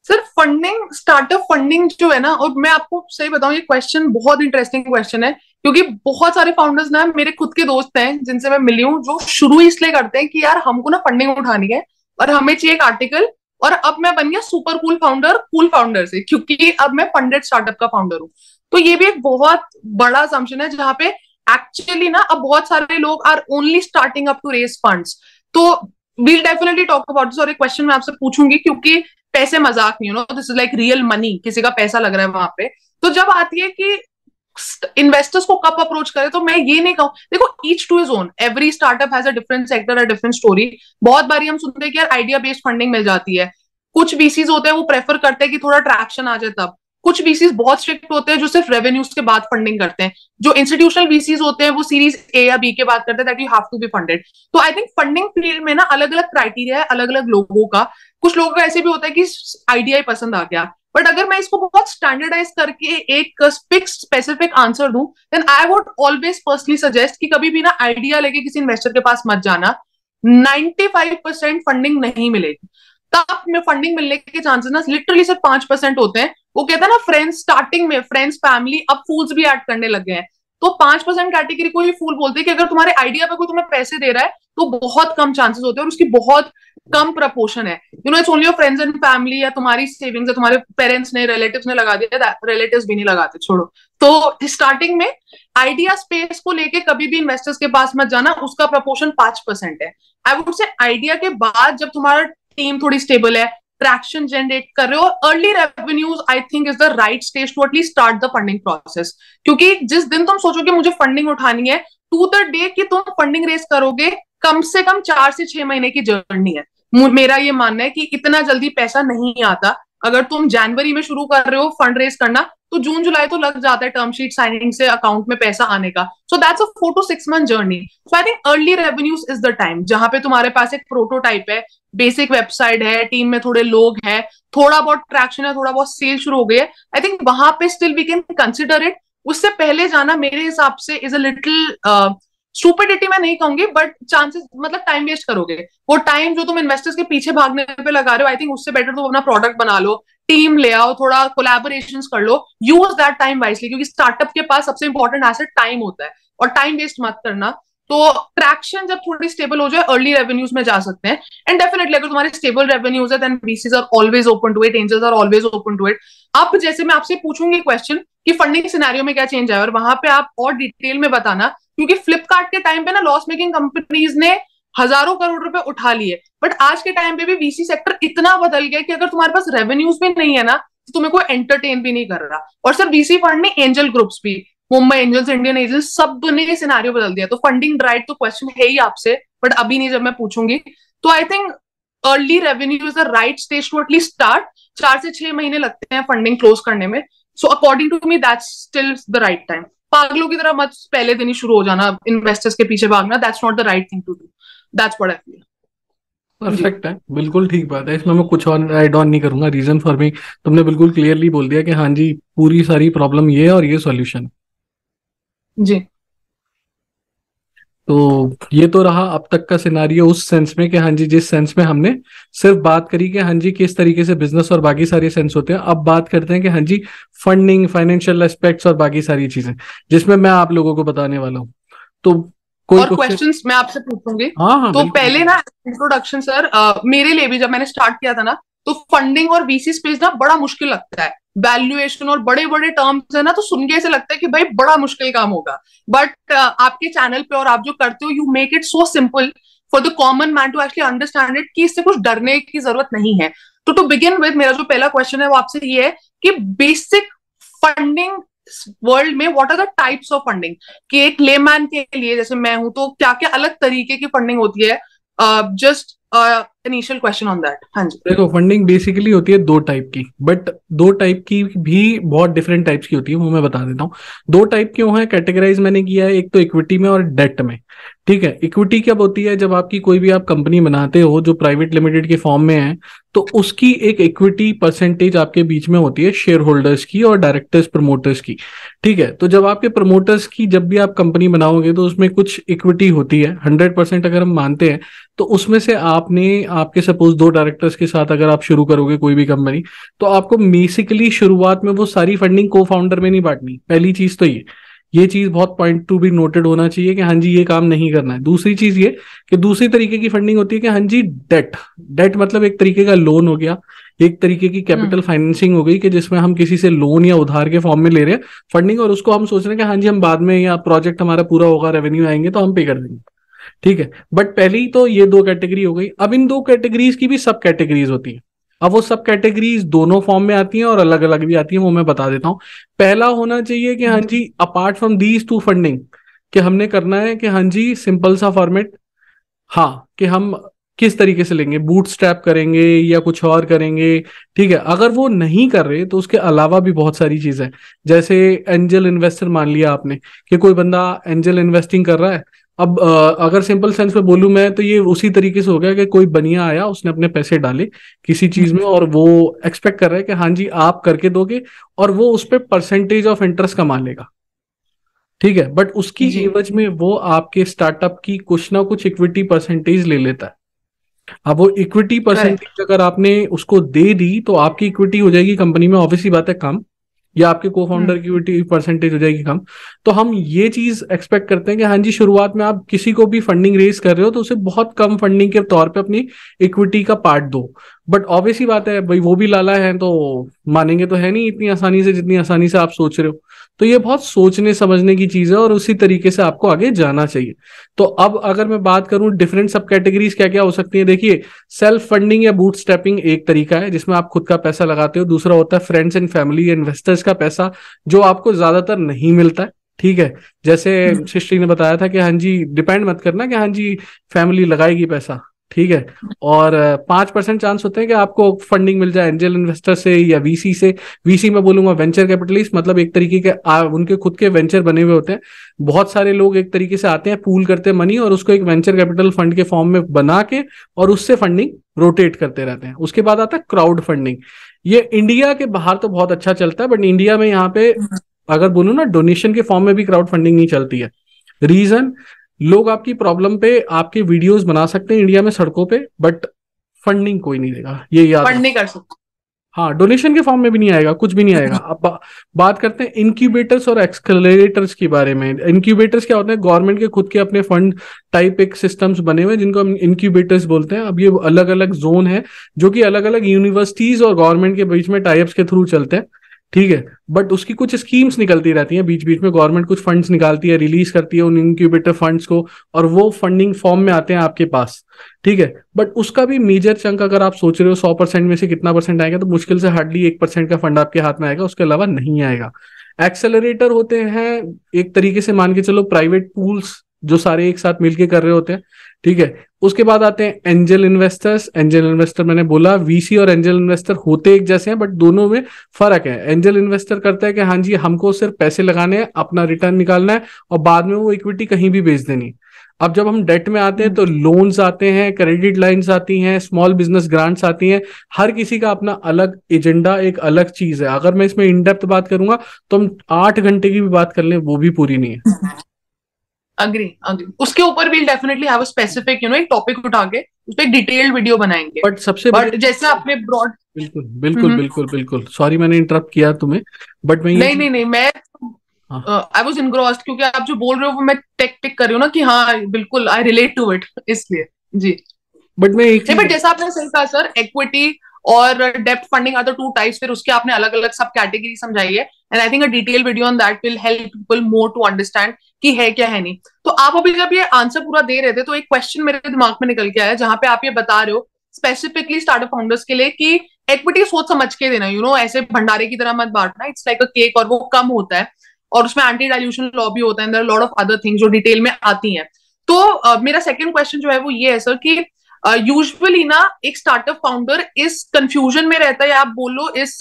सर फंडिंग, स्टार्टअप फंडिंग जो है ना, और मैं आपको सही बताऊं, ये क्वेश्चन बहुत इंटरेस्टिंग क्वेश्चन है, क्योंकि बहुत सारे फाउंडर्स ना मेरे खुद के दोस्त हैं जिनसे मैं मिली हूँ, जो शुरू इसलिए करते हैं कि यार हमको ना फंडिंग उठानी है और हमें चाहिए एक आर्टिकल, और अब मैं बन गया सुपर कूल फाउंडर से, क्योंकि अब मैं फंडेड स्टार्टअप का फाउंडर हूँ। तो ये भी एक बहुत बड़ा असम्पशन है, जहां पे एक्चुअली ना अब बहुत सारे लोग are only starting up to raise funds. तो we'll definitely talk about this, और एक क्वेश्चन मैं आपसे पूछूंगी, क्योंकि पैसे मजाक नहीं, this is like real money, किसी का पैसा लग रहा है वहां पे। तो जब आती है कि इन्वेस्टर्स को कब अप्रोच करें, तो मैं ये नहीं कहूँ, देखो each two is own, every startup has a different sector, a different story. बहुत बारी हम सुनते हैं कि यार आइडिया बेस्ड फंडिंग मिल जाती है। कुछ वीसीज होते हैं वो प्रेफर करते हैं कि थोड़ा ट्रैक्शन आ जाए तब। कुछ वीसीज बहुत स्ट्रिक्ट होते हैं जो सिर्फ रेवेन्यूज के बाद फंडिंग करते हैं। जो इंस्टीट्यूशनल वीसीज होते हैं वो सीरीज A या B के बाद करते हैं, that you have to be funded. तो आई थिंक फंडिंग फील्ड में ना अलग अलग क्राइटेरिया है अलग अलग लोगों का। कुछ लोगों का ऐसे भी होता है कि आइडिया ही पसंद आ गया। बट अगर मैं इसको बहुत स्टैंडर्डाइज करके एक फिक्स स्पेसिफिक आंसर दूं, then I would always personally suggest कि कभी भी ना आइडिया लेके किसी इन्वेस्टर के पास मत जाना। 95% फंडिंग नहीं मिलेगी। तब में फंडिंग मिलने के चांसेस ना लिटरली सिर्फ 5% होते हैं। वो कहता है ना, फ्रेंड्स स्टार्टिंग में फ्रेंड्स फैमिली, अब फूल्स भी ऐड करने लग गए हैं। तो 5% कैटेगरी को ही फूल बोलते हैं कि अगर तुम्हारे आइडिया पे कोई तुम्हें पैसे दे रहा है तो बहुत कम चांसेस होते हैं, और उसकी बहुत कम प्रपोर्शन है। It's only your friends and family, या तुम्हारी सेविंग्स, या तुम्हारे पेरेंट्स ने, रिलेटिव्स ने लगा दिया, रिलेटिव्स भी नहीं लगाते, छोड़ो। तो स्टार्टिंग में आइडिया स्पेस को लेके कभी भी इन्वेस्टर्स के पास मत जाना, उसका प्रपोर्शन 5% है। आई वुड से आइडिया के बाद जब तुम्हारा टीम थोड़ी स्टेबल है, ट्रैक्शन जनरेट कर रहे हो, early revenues I think is the right stage to at least start the funding process. क्योंकि जिस दिन तुम सोचोगे मुझे फंडिंग उठानी है, टू द डे कि तुम फंडिंग रेस करोगे, कम से कम 4 से 6 महीने की जर्नी है। मेरा ये मानना है कि इतना जल्दी पैसा नहीं आता। अगर तुम जनवरी में शुरू कर रहे हो फंड रेस करना, तो जून जुलाई तो लग जाता है टर्म शीट साइनिंग से अकाउंट में पैसा आने का। So that's a 4 to 6 month journey. So I think early revenues is the time, जहां पे तुम्हारे पास एक प्रोटोटाइप है, बेसिक वेबसाइट है, टीम में थोड़े लोग हैं, थोड़ा बहुत ट्रैक्शन है, थोड़ा बहुत सेल शुरू हो गई है। आई थिंक वहां पे still we can consider it. उससे पहले जाना मेरे हिसाब से इज अ लिटिल स्टूपिडिटी, मैं नहीं कहूंगी, बट चांसेस, मतलब टाइम वेस्ट करोगे। वो टाइम जो तुम इन्वेस्टर्स के पीछे भागने पे लगा रहे हो, आई थिंक उससे बेटर तुम अपना प्रोडक्ट बना लो, टीम ले आओ, थोड़ा कोलैबोरेशंस कर लो, यूज दैट टाइम वाइसली, क्योंकि स्टार्टअप के पास सबसे इंपॉर्टेंट एसेट टाइम होता है, और टाइम वेस्ट मत करना। तो ट्रैक्शन जब थोड़ी स्टेबल हो जाए अर्ली रेवेन्यूज में जा सकते हैं। एंड डेफिनेटली अगर तुम्हारे स्टेबल रेवेन्यूज है then VCs are always open to it, angels are always open to it. अब जैसे मैं आपसे पूछूंगी क्वेश्चन कि फंडिंग सिनेरियो में क्या चेंज आया, और वहां पे आप और डिटेल में बताना, क्योंकि फ्लिपकार्ट के टाइम पे ना लॉस मेकिंग कंपनीज ने हजारों करोड़ रुपए उठा लिए, बट आज के टाइम पे भी वीसी सेक्टर इतना बदल गया कि अगर तुम्हारे पास रेवेन्यूज भी नहीं है ना तो तुम्हें कोई एंटरटेन भी नहीं कर रहा। और सर वीसी फंड ने एंजल ग्रुप्स भी, मुंबई एंजल्स, इंडियन एंजल्स, सब ने सिनारियो बदल दिया। तो फंडिंग ड्राइव तो क्वेश्चन है ही आपसे, बट अभी नहीं, जब मैं पूछूंगी। तो I think early revenue is the right stage to at least start. 4 से 6 महीने लगते हैं फंडिंग क्लोज करने में, so according to me that's still the right time. पागलों की तरह मत पहले दिन ही शुरू हो जाना इन्वेस्टर्स के पीछे भागना, that's not the right thing to do. That's what I feel. Perfect है, बिल्कुल ठीक बात है, इसमें मैं कुछ और ऐड ऑन नहीं करूंगा। रीजन फॉर मी तुमने बिल्कुल क्लियरली बोल दिया कि हाँ जी पूरी सारी प्रॉब्लम ये है और ये सॉल्यूशन। जी तो ये तो रहा अब तक का सिनारियो उस सेंस में कि हाँ जी जिस सेंस में हमने सिर्फ बात करी कि हाँ जी किस तरीके से बिजनेस और बाकी सारे सेंस होते हैं। अब बात करते हैं कि हाँ जी फंडिंग, फाइनेंशियल एस्पेक्ट्स और बाकी सारी चीजें जिसमें मैं आप लोगों को बताने वाला हूँ। तो कोई और क्वेश्चंस मैं आपसे पूछूंगी। हाँ हाँ तो बिल्कुल। पहले ना इंट्रोडक्शन सर, मेरे लिए भी जब मैंने स्टार्ट किया था ना, तो फंडिंग और वीसी स्पेस ना बड़ा मुश्किल लगता है। वैल्यूएशन और बड़े बड़े टर्म्स है ना, तो सुन के ऐसे लगता है कि भाई बड़ा मुश्किल काम होगा। बट आपके चैनल पे और आप जो करते हो, you make it so simple for the common man to actually understand it, कि इससे कुछ डरने की जरूरत नहीं है। तो टू बिगिन विद मेरा जो पहला क्वेश्चन है वो आपसे ये है कि बेसिक फंडिंग वर्ल्ड में what are the types of funding, कि एक लेमैन के लिए जैसे मैं हूं तो क्या क्या अलग तरीके की फंडिंग होती है। Just initial question on that. हाँ जी। देखो फंडिंग बेसिकली होती है दो टाइप की, बट दो टाइप की भी बहुत डिफरेंट टाइप्स की होती है, वो मैं बता देता हूँ। दो टाइप क्यों है कैटेगराइज मैंने किया है, एक तो इक्विटी में और डेट में। ठीक है, इक्विटी कब होती है, जब आपकी कोई भी आप कंपनी बनाते हो जो प्राइवेट लिमिटेड के फॉर्म में है, तो उसकी एक इक्विटी परसेंटेज आपके बीच में होती है शेयर होल्डर्स की और डायरेक्टर्स प्रमोटर्स की। ठीक है, तो जब आपके प्रमोटर्स की जब भी आप कंपनी बनाओगे तो उसमें कुछ इक्विटी होती है 100% अगर हम मानते हैं, तो उसमें से आपने आपके सपोज 2 डायरेक्टर्स के साथ अगर आप शुरू करोगे कोई भी कंपनी, तो आपको बेसिकली शुरुआत में वो सारी फंडिंग को फाउंडर में नहीं बांटनी। पहली चीज तो ये चीज बहुत पॉइंट टू बी नोटेड होना चाहिए कि हाँ जी ये काम नहीं करना है। दूसरी चीज ये कि दूसरी तरीके की फंडिंग होती है कि हाँ जी डेट मतलब एक तरीके का लोन हो गया, एक तरीके की कैपिटल फाइनेंसिंग हो गई कि जिसमें हम किसी से लोन या उधार के फॉर्म में ले रहे हैं फंडिंग, और उसको हम सोच रहे हैं कि हाँ जी हम बाद में या प्रोजेक्ट हमारा पूरा होगा, रेवेन्यू आएंगे तो हम पे कर देंगे। ठीक है, बट पहली तो ये 2 कैटेगरी हो गई। अब इन 2 कैटेगरीज की भी सब कैटेगरीज होती है। अब वो सब कैटेगरीज दोनों फॉर्म में आती हैं और अलग अलग भी आती हैं, वो मैं बता देता हूं। पहला होना चाहिए कि हाँ जी अपार्ट फ्रॉम दीज 2 फंडिंग, कि हमने करना है कि हाँ जी सिंपल सा फॉर्मेट, हाँ कि हम किस तरीके से लेंगे, बूट स्ट्रैप करेंगे या कुछ और करेंगे। ठीक है, अगर वो नहीं कर रहे तो उसके अलावा भी बहुत सारी चीजें हैं, जैसे एंजल इन्वेस्टर मान लिया आपने कि कोई बंदा एंजल इन्वेस्टिंग कर रहा है। अब अगर सिंपल सेंस में बोलूं मैं तो ये उसी तरीके से हो गया कि कोई बनिया आया, उसने अपने पैसे डाले किसी चीज में और वो एक्सपेक्ट कर रहा है कि हाँ जी आप करके दोगे और वो उस पर परसेंटेज ऑफ इंटरेस्ट कमा लेगा। ठीक है, बट उसकी एवज में वो आपके स्टार्टअप की कुछ ना कुछ इक्विटी परसेंटेज ले लेता है। अब वो इक्विटी परसेंटेज अगर आपने उसको दे दी तो आपकी इक्विटी हो जाएगी कंपनी में, ऑब्वियसली बात है कम, या आपके को फाउंडर की इक्विटी परसेंटेज हो जाएगी कम। तो हम ये चीज एक्सपेक्ट करते हैं कि हाँ जी शुरुआत में आप किसी को भी फंडिंग रेज कर रहे हो तो उसे बहुत कम फंडिंग के तौर पे अपनी इक्विटी का पार्ट दो। बट ऑब्वियसली बात है भाई वो भी लाला है तो मानेंगे तो है नहीं इतनी आसानी से जितनी आसानी से आप सोच रहे हो। तो ये बहुत सोचने समझने की चीज है और उसी तरीके से आपको आगे जाना चाहिए। तो अब अगर मैं बात करूं डिफरेंट सब कैटेगरीज क्या क्या हो सकती है, देखिए सेल्फ फंडिंग या बूट स्टेपिंग एक तरीका है जिसमें आप खुद का पैसा लगाते हो। दूसरा होता है फ्रेंड्स एंड फैमिली इन्वेस्टर्स का पैसा, जो आपको ज्यादातर नहीं मिलता है। ठीक है, जैसे सृष्टि ने बताया था कि हाँ जी डिपेंड मत करना कि हाँ जी फैमिली लगाएगी पैसा। ठीक है, और 5% चांस होते हैं कि आपको फंडिंग मिल जाए एंजल इन्वेस्टर से या वीसी से। वीसी में बोलूंगा वेंचर कैपिटलिस्ट, मतलब एक तरीके के उनके खुद के वेंचर बने हुए होते हैं। बहुत सारे लोग एक तरीके से आते हैं, पूल करते हैं मनी और उसको एक वेंचर कैपिटल फंड के फॉर्म में बना के और उससे फंडिंग रोटेट करते रहते हैं। उसके बाद आता है क्राउड फंडिंग। ये इंडिया के बाहर तो बहुत अच्छा चलता है, बट इंडिया में यहाँ पे अगर बोलूँ ना डोनेशन के फॉर्म में भी क्राउड फंडिंग नहीं चलती है। रीजन, लोग आपकी प्रॉब्लम पे आपके वीडियोस बना सकते हैं इंडिया में सड़कों पे, बट फंडिंग कोई नहीं देगा, ये याद फंड नहीं कर सकते। हाँ, डोनेशन के फॉर्म में भी नहीं आएगा, कुछ भी नहीं आएगा। अब बात करते हैं इनक्यूबेटर्स और एक्सकलरेटर्स के बारे में। इनक्यूबेटर्स क्या होते हैं? गवर्नमेंट के खुद के अपने फंड टाइप एक सिस्टम्स बने हुए हैं जिनको हम इनक्यूबेटर्स बोलते हैं। अब ये अलग अलग जोन है जो कि अलग अलग यूनिवर्सिटीज और गवर्नमेंट के बीच में टाइप्स के थ्रू चलते हैं, ठीक है। बट उसकी कुछ स्कीम्स निकलती रहती हैं बीच बीच में, गवर्नमेंट कुछ फंड्स निकालती है, रिलीज करती है उन इंक्यूबेटर फंड्स को, और वो फंडिंग फॉर्म में आते हैं आपके पास, ठीक है। बट उसका भी मेजर चंक अगर आप सोच रहे हो 100% में से कितना परसेंट आएगा, तो मुश्किल से हार्डली 1% का फंड आपके हाथ में आएगा, उसके अलावा नहीं आएगा। एक्सेलरेटर होते हैं एक तरीके से मान के चलो प्राइवेट पूल्स जो सारे एक साथ मिलके कर रहे होते हैं, ठीक है। उसके बाद आते हैं एंजल इन्वेस्टर्स। एंजल इन्वेस्टर मैंने बोला वीसी और एंजल इन्वेस्टर होते एक जैसे हैं, बट दोनों में फर्क है। एंजल इन्वेस्टर करता है कि हाँ जी हमको सिर्फ पैसे लगाने हैं, अपना रिटर्न निकालना है और बाद में वो इक्विटी कहीं भी बेच देनी। अब जब हम डेट में आते हैं तो लोन्स आते हैं, क्रेडिट लाइंस आती हैं, स्मॉल बिजनेस ग्रांट्स आती हैं। हर किसी का अपना अलग एजेंडा, एक अलग चीज है। अगर मैं इसमें इन डेप्थ बात करूंगा तो हम 8 घंटे की भी बात कर लें वो भी पूरी नहीं है। अग्री अग्री, उसके ऊपर will definitely have a specific एक टॉपिक उठा के उस पर एक डिटेल्ड वीडियो बनाएंगे। बट सबसे बट जैसे आपने ब्रॉड, बिल्कुल बिल्कुल बिल्कुल बिल्कुल, सॉरी मैंने इंटरप्ट किया तुम्हें, बट मैं ये नहीं मैं हाँ आई वाज इनग्रोस्ड, क्योंकि आप जो बोल रहे हो वो मैं टिक टिक कर रही हूँ ना कि हाँ बिल्कुल आई रिलेट टू इट, इसलिए जी। बट मैं एक नहीं, बट चीज जैसा आपने सही कहा सर, इक्विटी और डेप्थ funding are the two types, फिर उसके आपने अलग अलग सब कैटेगरी समझाई है, and I think a detail video on that will help people more to understand कि है क्या है नहीं। तो आप अभी जब ये आंसर पूरा दे रहे थे तो एक क्वेश्चन मेरे दिमाग में निकल के आया, जहां पे आप ये बता रहे हो स्पेसिफिकली स्टार्टअप फाउंडर्स के लिए कि इक्विटी सोच समझ के देना, ऐसे भंडारे की तरह मत बांटना, इट्स लाइक अ केक और वो कम होता है और उसमें एंटी डाइल्यूशन लॉ भी होता है, there are lot of other things जो डिटेल में आती हैं। तो मेरा सेकंड क्वेश्चन जो है वो ये है सर कि यूजुअली ना एक स्टार्टअप फाउंडर इस कंफ्यूजन में रहता है, या आप बोलो इस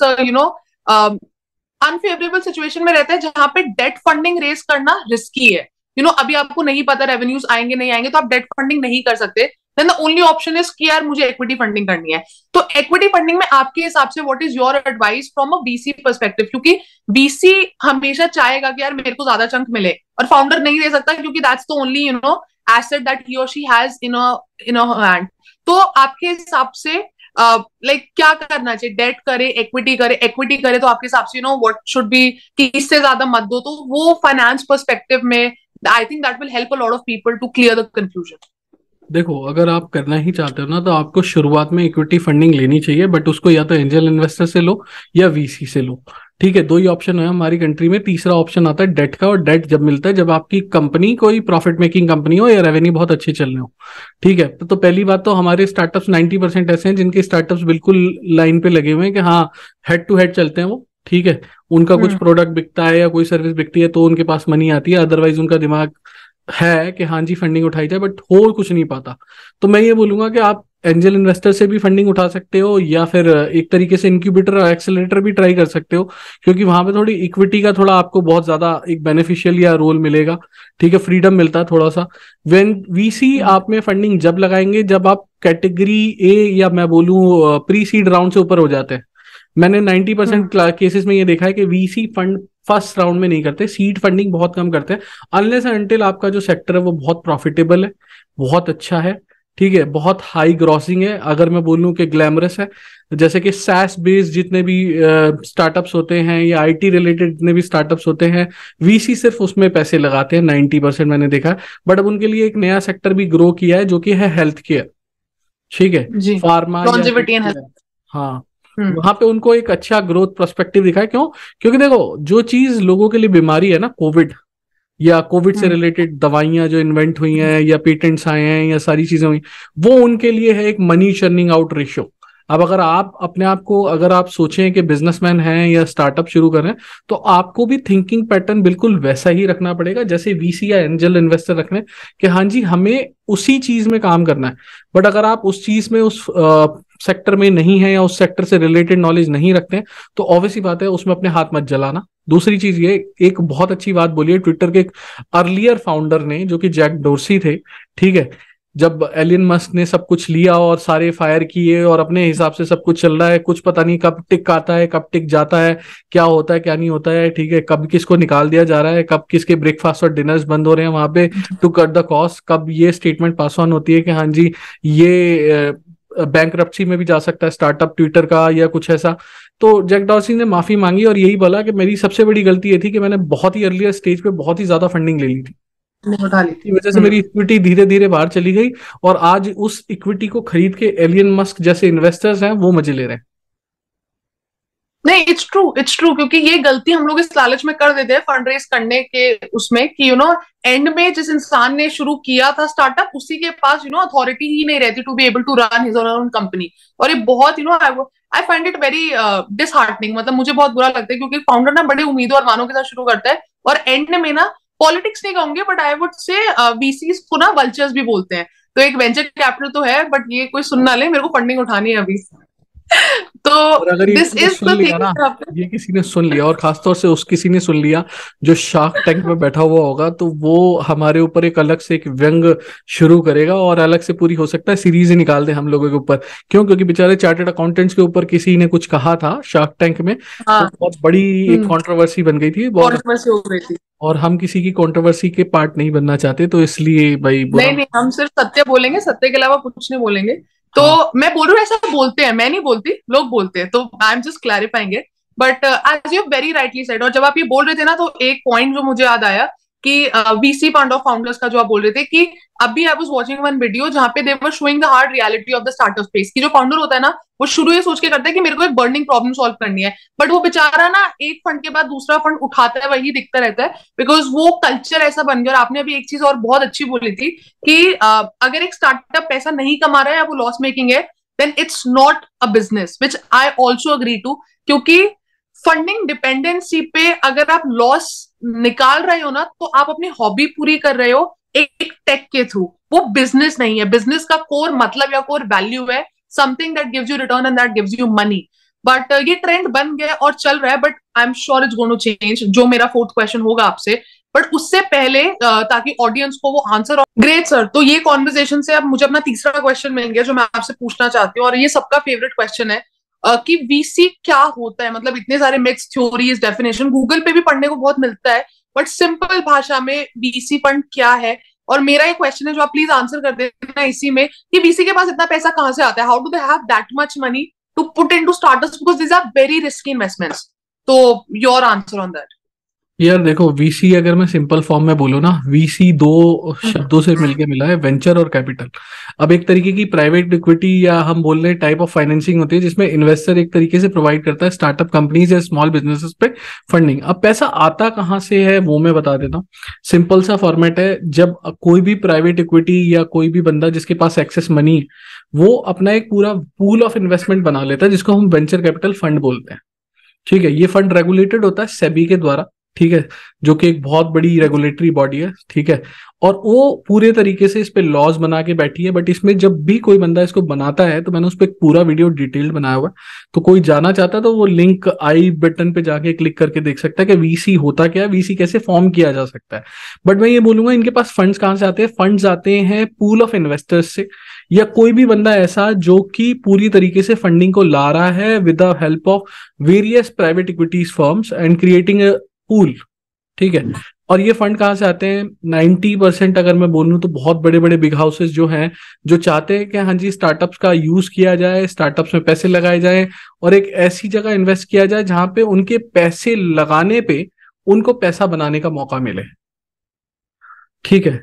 अनफेवरेबल सिचुएशन में रहता है जहां पे डेट फंडिंग रेस करना रिस्की है। अभी आपको नहीं पता रेवेन्यूज आएंगे नहीं आएंगे, तो आप डेट फंडिंग नहीं कर सकते, then the only option is कि यार मुझे इक्विटी फंडिंग करनी है। तो इक्विटी फंडिंग में आपके हिसाब से what is your advice from a VC perspective, क्योंकि वीसी हमेशा चाहेगा कि यार मेरे को ज्यादा चंक मिले, और फाउंडर नहीं दे सकता क्योंकि that's the only asset that he और शी हैज इन हैंड। तो आपके हिसाब से क्या करना चाहिए, डेट करे इक्विटी करे, इक्विटी करे तो आपके हिसाब से व्हाट शुड बी, कि इससे ज्यादा मत दो, तो वो फाइनेंस पर्सपेक्टिव में I think that will help a lot of people to clear the confusion. देखो, अगर आप करना ही चाहते हो ना तो आपको शुरुआत में इक्विटी फंडिंग लेनी चाहिए, बट उसको या तो एंजल इन्वेस्टर से लो या वीसी से लो, ठीक है। दो ही ऑप्शन है हमारी कंट्री में। तीसरा ऑप्शन आता है डेट का, और डेट जब मिलता है जब आपकी कंपनी कोई प्रॉफिट मेकिंग कंपनी हो या रेवेन्यू बहुत अच्छे चल रहे हो, ठीक है। तो पहली बात तो हमारे स्टार्टअप्स 90% ऐसे हैं जिनके स्टार्टअप्स बिल्कुल लाइन पे लगे हुए हैं कि हाँ हेड टू हेड चलते हैं वो, ठीक है। उनका कुछ प्रोडक्ट बिकता है या कोई सर्विस बिकती है तो उनके पास मनी आती है, अदरवाइज उनका दिमाग है कि हाँ जी फंडिंग उठाई जाए, बट हो कुछ नहीं पाता। तो मैं ये बोलूंगा कि आप एंजल इन्वेस्टर से भी फंडिंग उठा सकते हो, या फिर एक तरीके से इंक्यूबेटर और एक्सेलरेटर भी ट्राई कर सकते हो, क्योंकि वहां पे थोड़ी इक्विटी का थोड़ा आपको बहुत ज्यादा एक बेनिफिशियल या रोल मिलेगा, ठीक है। फ्रीडम मिलता है थोड़ा सा। वेन वीसी आप में फंडिंग जब लगाएंगे जब आप कैटेगरी ए या मैं बोलूं प्री सीड राउंड से ऊपर हो जाते हैं। मैंने 90% केसेस में ये देखा है कि वीसी फंड फर्स्ट राउंड में नहीं करते, सीड फंडिंग बहुत कम करते हैं, अनलेस अनटिल आपका जो सेक्टर है वो बहुत प्रॉफिटेबल है, बहुत अच्छा है, ठीक है, बहुत हाई ग्रॉसिंग है। अगर मैं बोलूं कि ग्लैमरस है, जैसे कि सैस बेस्ड जितने भी स्टार्टअप्स होते हैं या आईटी रिलेटेड जितने भी स्टार्टअप्स होते हैं, वीसी सिर्फ उसमें पैसे लगाते हैं 90% मैंने देखा। बट अब उनके लिए एक नया सेक्टर भी ग्रो किया है जो कि है हेल्थ केयर, ठीक है, फार्मा या हाँ, वहां पे उनको एक अच्छा ग्रोथ पर्सपेक्टिव दिखा है। क्यों? क्योंकि देखो जो चीज लोगों के लिए बीमारी है ना, कोविड या कोविड से रिलेटेड दवाइयां जो इन्वेंट हुई हैं या पेटेंट्स आए हैं या सारी चीजें हुई, वो उनके लिए है एक मनी चर्निंग आउट रेशियो। अब अगर आप अपने आप को अगर आप सोचें कि बिजनेसमैन हैं या स्टार्टअप शुरू कर रहे हैं, तो आपको भी थिंकिंग पैटर्न बिल्कुल वैसा ही रखना पड़ेगा जैसे वीसी या एंजल इन्वेस्टर रखने, कि हाँ जी हमें उसी चीज में काम करना है। बट अगर आप उस चीज में उस सेक्टर में नहीं है या उस सेक्टर से रिलेटेड नॉलेज नहीं रखते हैं, तो ऑब्वियसली बात है उसमें अपने हाथ मत जलाना। दूसरी चीज ये, एक बहुत अच्छी बात बोली है ट्विटर के एक अर्लियर फाउंडर ने जो कि जैक डोर्सी थे, ठीक है। जब एलियन मस्क ने सब कुछ लिया और सारे फायर किए और अपने हिसाब से सब कुछ चल रहा है, कुछ पता नहीं कब टिक आता है कब टिक जाता है, क्या होता है क्या नहीं होता है, ठीक है, कब किसको निकाल दिया जा रहा है, कब किसके ब्रेकफास्ट और डिनर्स बंद हो रहे हैं वहां पे टू कट द कॉस्ट, कब ये स्टेटमेंट पास ऑन होती है कि हाँ जी ये बैंकरप्सी में भी जा सकता है स्टार्टअप ट्विटर का या कुछ ऐसा। तो जैक डॉर्सी ने माफी मांगी और यही बोला कि मेरी सबसे बड़ी गलती ये थी कि मैंने बहुत ही अर्लियर स्टेज पे बहुत ही ज्यादा फंडिंग ले ली थी, उठा ली की थी। वजह से मेरी इक्विटी धीरे धीरे बाहर चली गई, और आज उस इक्विटी को खरीद के एलियन मस्क जैसे इन्वेस्टर्स हैं वो मजे ले रहे हैं। नहीं, इट्स ट्रू क्योंकि ये गलती हम लोग इस लालच में कर देते हैं फंड रेज करने के उसमें कि एंड में जिस इंसान ने शुरू किया था स्टार्टअप उसी के पास अथॉरिटी ही नहीं रहती to be able to run his own company. और ये बहुत I find it very disheartening, मतलब मुझे बहुत बुरा लगता है क्योंकि फाउंडर ना बड़े उम्मीदों और मानों के साथ शुरू करता है और एंड में ना पॉलिटिक्स नहीं कहूंगे but I would say VCs को ना वल्चर्स भी बोलते हैं। तो एक वेंचर कैपिटल तो है बट ये कोई सुन ना ले, मेरे को फंडिंग उठानी है अभी। तो और अगर ये दिस किसी ने इज सुन द लिया ना, थिंग। ये किसी ने सुन लिया और खासतौर से उस किसी ने सुन लिया जो शार्क टैंक में बैठा हुआ होगा, तो वो हमारे ऊपर एक अलग से एक व्यंग शुरू करेगा और अलग से पूरी हो सकता है सीरीज ही निकाल दे हम लोगों के ऊपर। क्यों? क्योंकि बेचारे चार्टर्ड अकाउंटेंट्स के ऊपर किसी ने कुछ कहा था शार्क टैंक में, तो हाँ, बहुत बड़ी एक कंट्रोवर्सी बन गई थी बहुत, कंट्रोवर्सी हो गई थी। और हम किसी की कंट्रोवर्सी के पार्ट नहीं बनना चाहते, तो इसलिए भाई बुरा। नहीं नहीं, हम सिर्फ सत्य बोलेंगे, सत्य के अलावा कुछ नहीं बोलेंगे। तो हाँ मैं बोल रही हूँ ऐसा बोलते हैं, मैं नहीं बोलती, लोग बोलते हैं, तो I am just clarifying it. But as you very rightly said, और जब आप ये बोल रहे थे ना तो एक पॉइंट जो मुझे याद आया कि वीसी फंड ऑफ फाउंडर्स का जो आप बोल रहे थे कि अभी I was watching one video जहां पे they were showing the hard reality of the startup space की जो फाउंडर होता है ना वो शुरू ये सोच के करता है कि मेरे को एक बर्निंग प्रॉब्लम सॉल्व करनी है, बट वो बेचारा ना एक फंड के बाद दूसरा फंड उठाता है, वही दिखता रहता है बिकॉज वो कल्चर ऐसा बन गया। और आपने अभी एक चीज और बहुत अच्छी बोली थी कि अगर एक स्टार्टअप पैसा नहीं कमा रहा है या वो लॉस मेकिंग है then it's not a business, which I also agree to. क्योंकि फंडिंग डिपेंडेंसी पे अगर आप लॉस निकाल रहे हो ना तो आप अपनी हॉबी पूरी कर रहे हो एक टेक के थ्रू, वो बिजनेस नहीं है। बिजनेस का कोर मतलब या कोर वैल्यू है something that gives you return and that gives you money. But ये ट्रेंड बन गया और चल रहा है, but I am sure it's going to change, जो मेरा फोर्थ क्वेश्चन होगा आपसे। बट उससे पहले ताकि ऑडियंस को वो आंसर। ग्रेट सर, तो ये कॉन्वर्सेशन से अब मुझे अपना तीसरा क्वेश्चन मिल गया जो मैं आपसे पूछना चाहती हूँ और ये सबका फेवरेट क्वेश्चन है कि वीसी क्या होता है। मतलब इतने सारे मिक्स थ्योरीज डेफिनेशन गूगल पे भी पढ़ने को बहुत मिलता है, बट सिंपल भाषा में वीसी फंड क्या है। और मेरा एक क्वेश्चन है जो आप प्लीज आंसर कर देना इसी में कि वीसी के पास इतना पैसा कहां से आता है, how do they have that much money to put into startups because these are very risky investments. तो योर आंसर ऑन दैट। यार देखो, वीसी अगर मैं सिंपल फॉर्म में बोलूँ ना, वीसी दो शब्दों से मिलके मिला है, वेंचर और कैपिटल। अब एक तरीके की प्राइवेट इक्विटी या हम बोल रहे टाइप ऑफ फाइनेंसिंग होती है जिसमें इन्वेस्टर एक तरीके से प्रोवाइड करता है स्टार्टअप कंपनीज या स्मॉल बिजनेसेस पे फंडिंग। अब पैसा आता कहाँ से है वो मैं बता देता हूँ। सिंपल सा फॉर्मेट है, जब कोई भी प्राइवेट इक्विटी या कोई भी बंदा जिसके पास एक्सेस मनी है वो अपना एक पूरा पूल ऑफ इन्वेस्टमेंट बना लेता है जिसको हम वेंचर कैपिटल फंड बोलते हैं। ठीक है, ये फंड रेगुलेटेड होता है सेबी के द्वारा, ठीक है, जो कि एक बहुत बड़ी रेगुलेटरी बॉडी है, ठीक है, और वो पूरे तरीके से इस पे लॉज बना के बैठी है। बट इसमें जब भी कोई बंदा इसको बनाता है तो मैंने उस पर एक पूरा वीडियो डिटेल्ड बनाया हुआ है, तो कोई जाना चाहता है तो वो लिंक आई बटन पे जाके क्लिक करके देख सकता है कि वीसी होता क्या है, वीसी कैसे फॉर्म किया जा सकता है। बट मैं ये बोलूंगा इनके पास फंड्स कहाँ से आते हैं, फंड्स आते हैं पूल ऑफ इन्वेस्टर्स से, या कोई भी बंदा ऐसा जो कि पूरी तरीके से फंडिंग को ला रहा है with the help of various private equities firms and creating a pool. ठीक है, और ये फंड कहाँ से आते हैं? 90% अगर मैं बोलूँ तो बहुत बड़े बड़े बिग हाउसेस जो हैं, जो चाहते हैं कि हाँ जी स्टार्टअप्स का यूज किया जाए, स्टार्टअप्स में पैसे लगाए जाए और एक ऐसी जगह इन्वेस्ट किया जाए जहां पे उनके पैसे लगाने पे उनको पैसा बनाने का मौका मिले। ठीक है,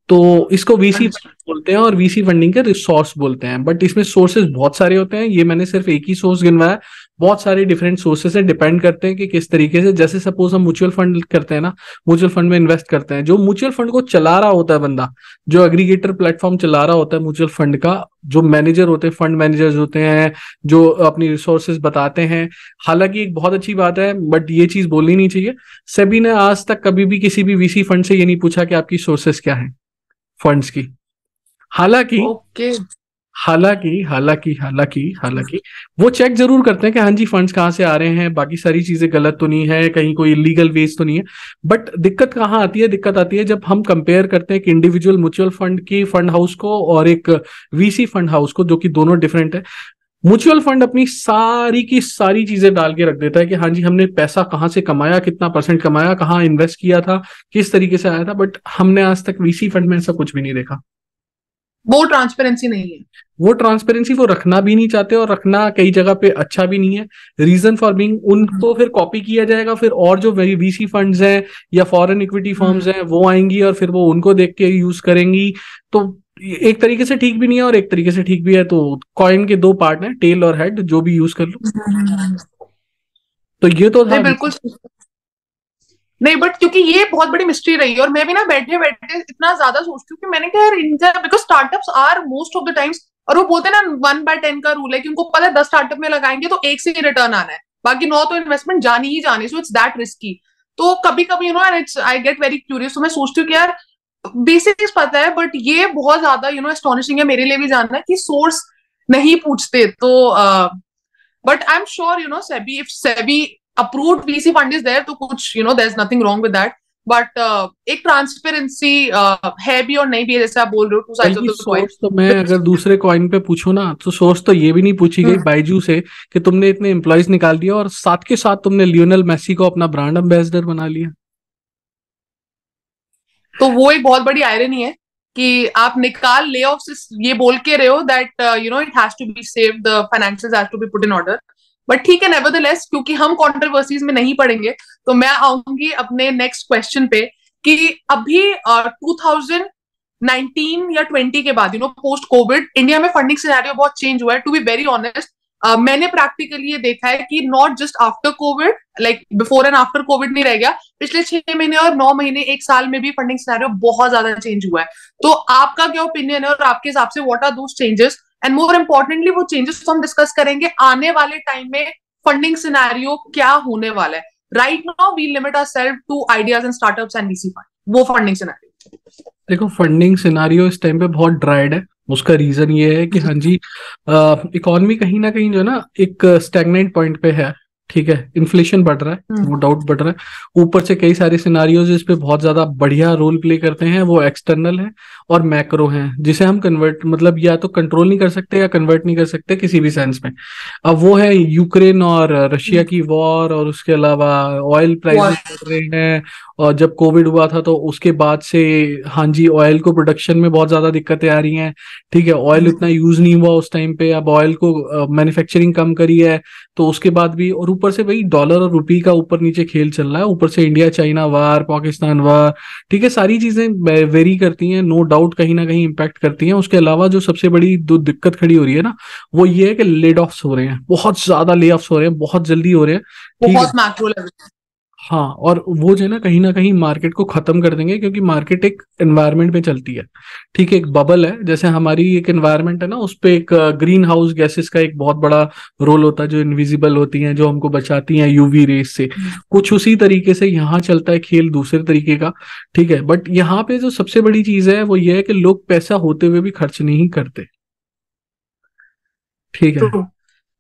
तो इसको वीसी फंड बोलते हैं और वीसी फंडिंग के रिसोर्स बोलते हैं। बट इसमें सोर्सेज बहुत सारे होते हैं, ये मैंने सिर्फ एक ही सोर्स गिनवाया, बहुत सारे डिफरेंट सोर्सेस है, डिपेंड करते हैं कि किस तरीके से। जैसे सपोज हम म्यूचुअल फंड करते हैं ना, म्यूचुअल फंड में इन्वेस्ट करते हैं, जो म्यूचुअल फंड को चला रहा होता है बंदा, जो एग्रीगेटर प्लेटफॉर्म चला रहा होता है म्यूचुअल फंड का, जो मैनेजर होते हैं, फंड मैनेजर्स होते हैं जो अपनी रिसोर्सेज बताते हैं। हालांकि एक बहुत अच्छी बात है बट ये चीज बोलनी नहीं चाहिए, सेबी ने आज तक कभी भी किसी भी वीसी फंड से ये नहीं पूछा कि आपकी सोर्सेस क्या है फंड्स की। हालांकि हालांकि हालांकि हालांकि हालांकि वो चेक जरूर करते हैं कि हाँ जी फंड्स कहाँ से आ रहे हैं, बाकी सारी चीजें गलत तो नहीं है, कहीं कोई इलीगल वेज तो नहीं है। बट दिक्कत कहाँ आती है? दिक्कत आती है जब हम कंपेयर करते हैं एक इंडिविजुअल म्यूचुअल फंड की फंड हाउस को और एक वीसी फंड हाउस को, जो कि दोनों डिफरेंट है। म्यूचुअल फंड अपनी सारी की सारी चीजें डाल के रख देता है कि हाँ जी हमने पैसा कहाँ से कमाया, कितना परसेंट कमाया, कहाँ इन्वेस्ट किया था, किस तरीके से आया था। बट हमने आज तक वीसी फंड में ऐसा कुछ भी नहीं देखा। वो ट्रांसपेरेंसी नहीं है। वो ट्रांसपेरेंसी वो रखना भी नहीं चाहते, और रखना कई जगह पे अच्छा भी नहीं है। रीजन फॉर बीइंग उनको फिर कॉपी किया जाएगा, फिर और जो वीसी फंड्स हैं या फॉरेन इक्विटी फर्म्स हैं वो आएंगी और फिर वो उनको देख के यूज करेंगी। तो एक तरीके से ठीक भी नहीं है और एक तरीके से ठीक भी है। तो कॉइन के दो पार्ट हैं, टेल और हेड, जो भी यूज कर लो। तो ये तो था। नहीं बिल्कुल नहीं, बट क्योंकि ये बहुत बड़ी मिस्ट्री रही है, और मैं भी ना बैठे बैठे इतना ज्यादा सोचती हूँ कि मैंने कहा यार India, because startups are most of the times, और वो बोलते हैं ना 1/10 का रूल है कि उनको पता है 10 स्टार्टअप में लगाएंगे तो एक से ही रिटर्न आना है, बाकी 9 तो इन्वेस्टमेंट जानी ही जानी, सो इट्स दैट रिस्की। तो कभी कभी it's I get very curious, तो मैं सोचती हूँ कि यार बेसिक्स पता है, बट ये बहुत ज्यादा एस्टोनिशिंग है मेरे लिए भी जानना है कि सोर्स नहीं पूछते। तो but I am sure SEBI, if SEBI approved VC fund is there, तो कुछ there's nothing wrong with that, but एक ट्रांसपेरेंसी है भी और नहीं भी है, जैसे आप बोल रहे हो, two sides of the coin. Source तो मैं अगर दूसरे कॉइन पे पूछूं ना, तो सोर्स तो ये भी नहीं पूछी गई बाइजू से कि तुमने इतने एम्प्लॉयज निकाल दिया और साथ के साथ तुमने लियोनेल मेसी को अपना ब्रांड एम्बेसडर बना लिया। तो वो एक बहुत बड़ी आयरनी है कि आप निकाल ले ऑफ ये बोल के रहे हो that it has to be saved, the financials has to be put in order, but ठीक है नेवरदलेस, क्योंकि हम कंट्रोवर्सीज में नहीं पड़ेंगे, तो मैं आऊंगी अपने नेक्स्ट क्वेश्चन पे कि अभी 2019 या 20 के बाद पोस्ट कोविड इंडिया में फंडिंग सिनेरियो बहुत चेंज हुआ है। टू बी वेरी ऑनेस्ट, मैंने प्रैक्टिकली ये देखा है कि not just after Covid, like before and after Covid नहीं रह गया, पिछले 6 महीने और 9 महीने, एक साल में भी फंडिंग सिनेरियो बहुत ज्यादा चेंज हुआ है। तो आपका क्या ओपिनियन है, और आपके हिसाब से what are those changes, and more importantly वो चेंजेस तो हम डिस्कस करेंगे आने वाले टाइम में फंडिंग सिनेरियो क्या होने वाला है। Right now we limit ourselves to ideas and startups and VC fund, वो फंडिंग सिनेरियो। देखो, फंडिंग सिनारियो इस टाइम पे बहुत ड्राइड है। उसका रीजन ये है कि हाँ जी, इकोनॉमी कहीं ना कहीं जो है ना एक स्टैग्नेंट पॉइंट पे है। ठीक है, इन्फ्लेशन बढ़ रहा है, नो डाउट बढ़ रहा है। ऊपर से कई सारे सिनारियोज इस पे बहुत ज्यादा बढ़िया रोल प्ले करते हैं, वो एक्सटर्नल है और मैक्रो हैं, जिसे हम कन्वर्ट मतलब या तो कंट्रोल नहीं कर सकते या कन्वर्ट नहीं कर सकते किसी भी सेंस में। अब वो है यूक्रेन और रशिया की वॉर, और उसके अलावा ऑयल प्राइसेस बढ़ रहे हैं। और जब कोविड हुआ था तो उसके बाद से हाँ जी, ऑयल को प्रोडक्शन में बहुत ज्यादा दिक्कतें आ रही हैं। ठीक है, ऑयल उतना यूज नहीं हुआ उस टाइम पे, अब ऑयल को मैन्युफैक्चरिंग कम करी है, तो उसके बाद भी, और ऊपर से भाई डॉलर और रुपी का ऊपर नीचे खेल चल रहा है, ऊपर से इंडिया चाइना वार, पाकिस्तान वार। ठीक है, सारी चीजें वेरी करती हैं, नो डाउट कहीं ना कहीं इम्पैक्ट करती हैं। उसके अलावा जो सबसे बड़ी दो दिक्कत खड़ी हो रही है ना, वो ये है कि लेड ऑफ्स हो रहे हैं, बहुत ज्यादा ले ऑफ्स हो रहे हैं, बहुत जल्दी हो रहे हैं। बहुत मैक्रो लेवल। हाँ, और वो जो है ना कहीं मार्केट को खत्म कर देंगे, क्योंकि मार्केट एक एनवायरनमेंट में चलती है। ठीक है, एक बबल है, जैसे हमारी एक एनवायरनमेंट है ना, उस पे एक ग्रीन हाउस गैसेस का एक बहुत बड़ा रोल होता है, जो इनविजिबल होती हैं, जो हमको बचाती हैं यूवी रेस से। कुछ उसी तरीके से यहाँ चलता है खेल, दूसरे तरीके का। ठीक है, बट यहाँ पे जो सबसे बड़ी चीज है वो ये है कि लोग पैसा होते हुए भी खर्च नहीं करते। ठीक है,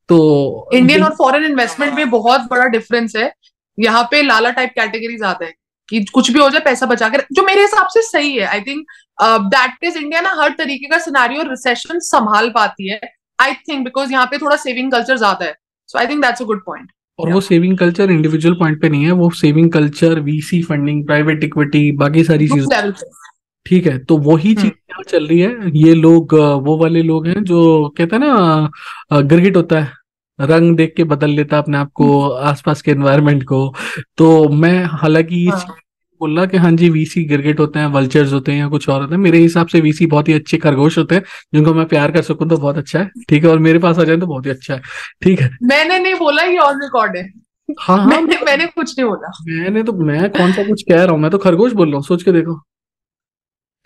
तो इंडियन और फॉरेन इन्वेस्टमेंट में बहुत बड़ा डिफरेंस है। यहाँ पे लाला टाइप कैटेगरीज आते हैं कि कुछ भी हो जाए पैसा बचा कर, जो मेरे हिसाब से सही है। आई थिंक दैट इज इंडिया ना हर तरीके का सिनेरियो रिसेशन संभाल पाती है, आई थिंक, बिकॉज यहाँ पे थोड़ा सेविंग कल्चर ज्यादा है। So I think that's a good point. और वो सेविंग कल्चर इंडिविजुअल पॉइंट पे नहीं है, वो saving culture VC funding, private equity, बाकी सारी चीजें। ठीक है, तो वही चीज यहाँ चल रही है। ये लोग वो वाले लोग हैं जो कहते हैं ना, गिरगिट होता है, रंग देख के बदल लेता अपने आप को, आसपास के एनवायरनमेंट को। तो मैं हालांकि ये बोल रहा कि हाँ जी, वीसी गिरगिट होते हैं, वल्चर्स होते हैं या कुछ और होते हैं। मेरे हिसाब से वीसी बहुत ही अच्छे खरगोश होते हैं, जिनको मैं प्यार कर सकूं तो बहुत अच्छा है। ठीक है, और मेरे पास आ जाए तो बहुत ही अच्छा है। ठीक है, मैंने नहीं बोला, ये ऑन रिकॉर्ड है। हाँ हाँ, मैंने कुछ नहीं बोला। मैं कौन सा कुछ कह रहा हूँ, मैं तो खरगोश बोल रहा हूँ, सोच के देखो।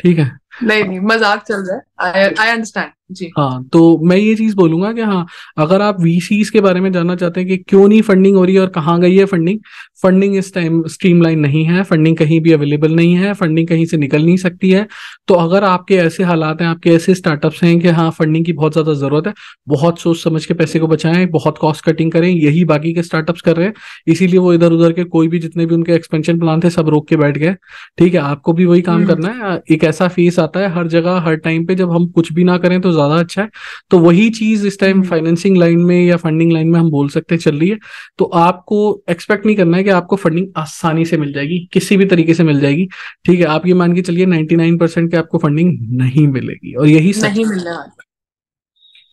ठीक है, नहीं मजाक चल रहा है, आई अंडरस्टैंड जी। हाँ, तो मैं ये चीज बोलूंगा कि हाँ, अगर आप वीसीज के बारे में जानना चाहते हैं कि क्यों नहीं फंडिंग हो रही है और कहाँ गई है फंडिंग, फंडिंग इस टाइम स्ट्रीमलाइन नहीं है, फंडिंग कहीं भी अवेलेबल नहीं है, फंडिंग कहीं से निकल नहीं सकती है। तो अगर आपके ऐसे हालात हैं, आपके ऐसे स्टार्टअप्स हैं कि हाँ फंडिंग की बहुत ज्यादा जरूरत है, बहुत सोच समझ के पैसे को बचाएं, बहुत कॉस्ट कटिंग करें। यही बाकी के स्टार्टअप्स कर रहे हैं, इसीलिए वो इधर उधर के कोई भी जितने भी उनके एक्सपेंशन प्लान थे सब रोक के बैठ गए। ठीक है, आपको भी वही काम करना है। एक ऐसा फेस आता है हर जगह हर टाइम पे जब जब हम कुछ भी ना करें तो ज्यादा अच्छा है। तो वही चीज इस टाइम फाइनेंसिंग लाइन में या फंडिंग लाइन में हम बोल सकते हैं चल रही है। तो आपको एक्सपेक्ट नहीं करना है कि आपको फंडिंग आसानी से मिल जाएगी, किसी भी तरीके से मिल जाएगी। ठीक है, आप ये मान के चलिए 99% के आपको फंडिंग नहीं मिलेगी, और यही सच नहीं है। मिलने वाला।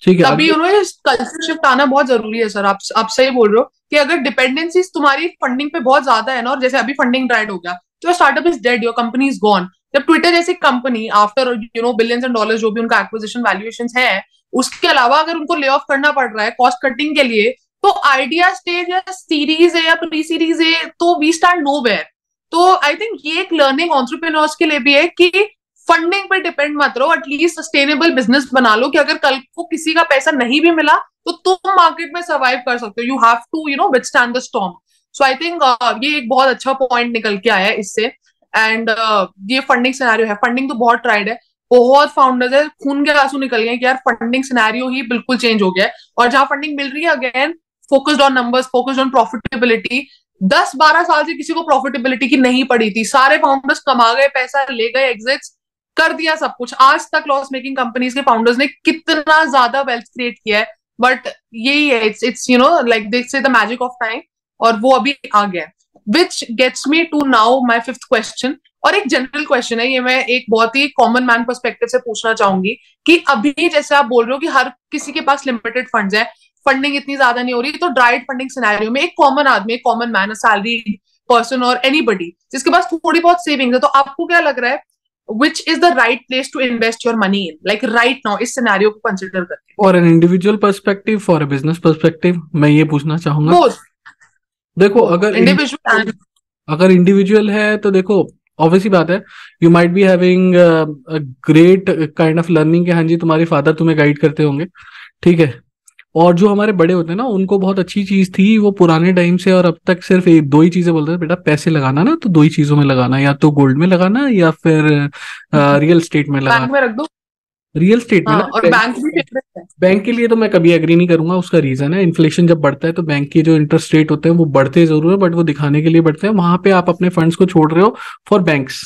ठीक है, तभी अगर उन्होंने कल्चर शिफ्ट आना बहुत जरूरी है सर। आप सही बोल रहे हो कि अगर डिपेंडेंसीज तुम्हारी फंडिंग पे बहुत ज्यादा है ना, और जैसे अभी फंडिंग ड्राइड हो गया तो startup is dead, your company is gone. जब ट्विटर जैसी company after billions and dollars जो भी उनका एक्विजिशन वैल्यूएशन है, उसके अलावा अगर उनको ले ऑफ करना पड़ रहा है कॉस्ट कटिंग के लिए, तो आइडिया स्टेज या सीरीज है या प्री सीरीज है, तो वी स्टार्ट नो वेयर। तो आई थिंक ये एक लर्निंग एंटरप्रेन्योर्स के लिए भी है कि फंडिंग पे डिपेंड मत रहो, एटलीस्ट सस्टेनेबल बिजनेस बना लो कि अगर कल को किसी का पैसा नहीं भी मिला तो तुम मार्केट में सर्वाइव कर सकते हो। You have to withstand the storm. So I think ये एक बहुत अच्छा पॉइंट निकल के आया है इससे। एंड ये फंडिंग सिनेरियो है, फंडिंग तो बहुत ट्राइड है, बहुत फाउंडर्स है खून के आंसू निकल गए कि यार फंडिंग सिनेरियो ही बिल्कुल चेंज हो गया है। और जहां फंडिंग मिल रही है, again focused on numbers, focused on profitability. 10-12 साल से किसी को प्रॉफिटेबिलिटी की नहीं पड़ी थी, सारे फाउंडर्स कमा गए, पैसा ले गए, एग्जिट्स कर दिया, सब कुछ। आज तक लॉस मेकिंग कंपनीज के फाउंडर्स ने कितना ज्यादा वेल्थ क्रिएट किया है, बट यही है, इट्स लाइक दे से द मैजिक ऑफ टाइम, और वो अभी आ गया। Which gets me to now my fifth question, और एक जनरल क्वेश्चन है ये, मैं एक बहुत ही कॉमन मैन पर्सपेक्टिव से पूछना चाहूंगी कि अभी जैसे आप बोल रहे हो कि हर किसी के पास लिमिटेड फंड्स है, फंडिंग इतनी ज्यादा नहीं हो रही, तो ड्राइड फंडिंग सिनेरियो में एक कॉमन आदमी, एक कॉमन मैन, अ सैलरीड पर्सन और एनीबडी जिसके पास थोड़ी बहुत सेविंग्स है, तो आपको क्या लग रहा है which is the right place to invest your money in, like right now इस सिनेरियो को कंसिडर करके? For an individual perspective, for a business perspective, मैं ये पूछना चाहूंगा। बोथ। देखो, बोथ इंडिविजुअल एंड अगर इंडिविजुअल है तो देखो, ऑब्वियसली बात है, you might be having great kind of learning, कि हाँ जी तुम्हारे फादर तुम्हें गाइड करते होंगे। ठीक है, और जो हमारे बड़े होते हैं ना, उनको बहुत अच्छी चीज थी वो पुराने टाइम से और अब तक सिर्फ एक दो ही चीजें बोलते थे, बेटा पैसे लगाना ना तो दो ही चीजों में लगाना, या तो गोल्ड में लगाना या फिर रियल स्टेट में बैंक लगाना। में रख दो। रियल स्टेट में हाँ, ना, और बैंक भी फेवरेट है। बैंक के लिए तो मैं कभी एग्री नहीं करूंगा। उसका रीजन है, इन्फ्लेशन जब बढ़ता है तो बैंक के जो इंटरेस्ट रेट होते हैं वो बढ़ते जरूर है, बट वो दिखाने के लिए बढ़ते हैं, वहां पे आप अपने फंड्स को छोड़ रहे हो फॉर बैंक्स।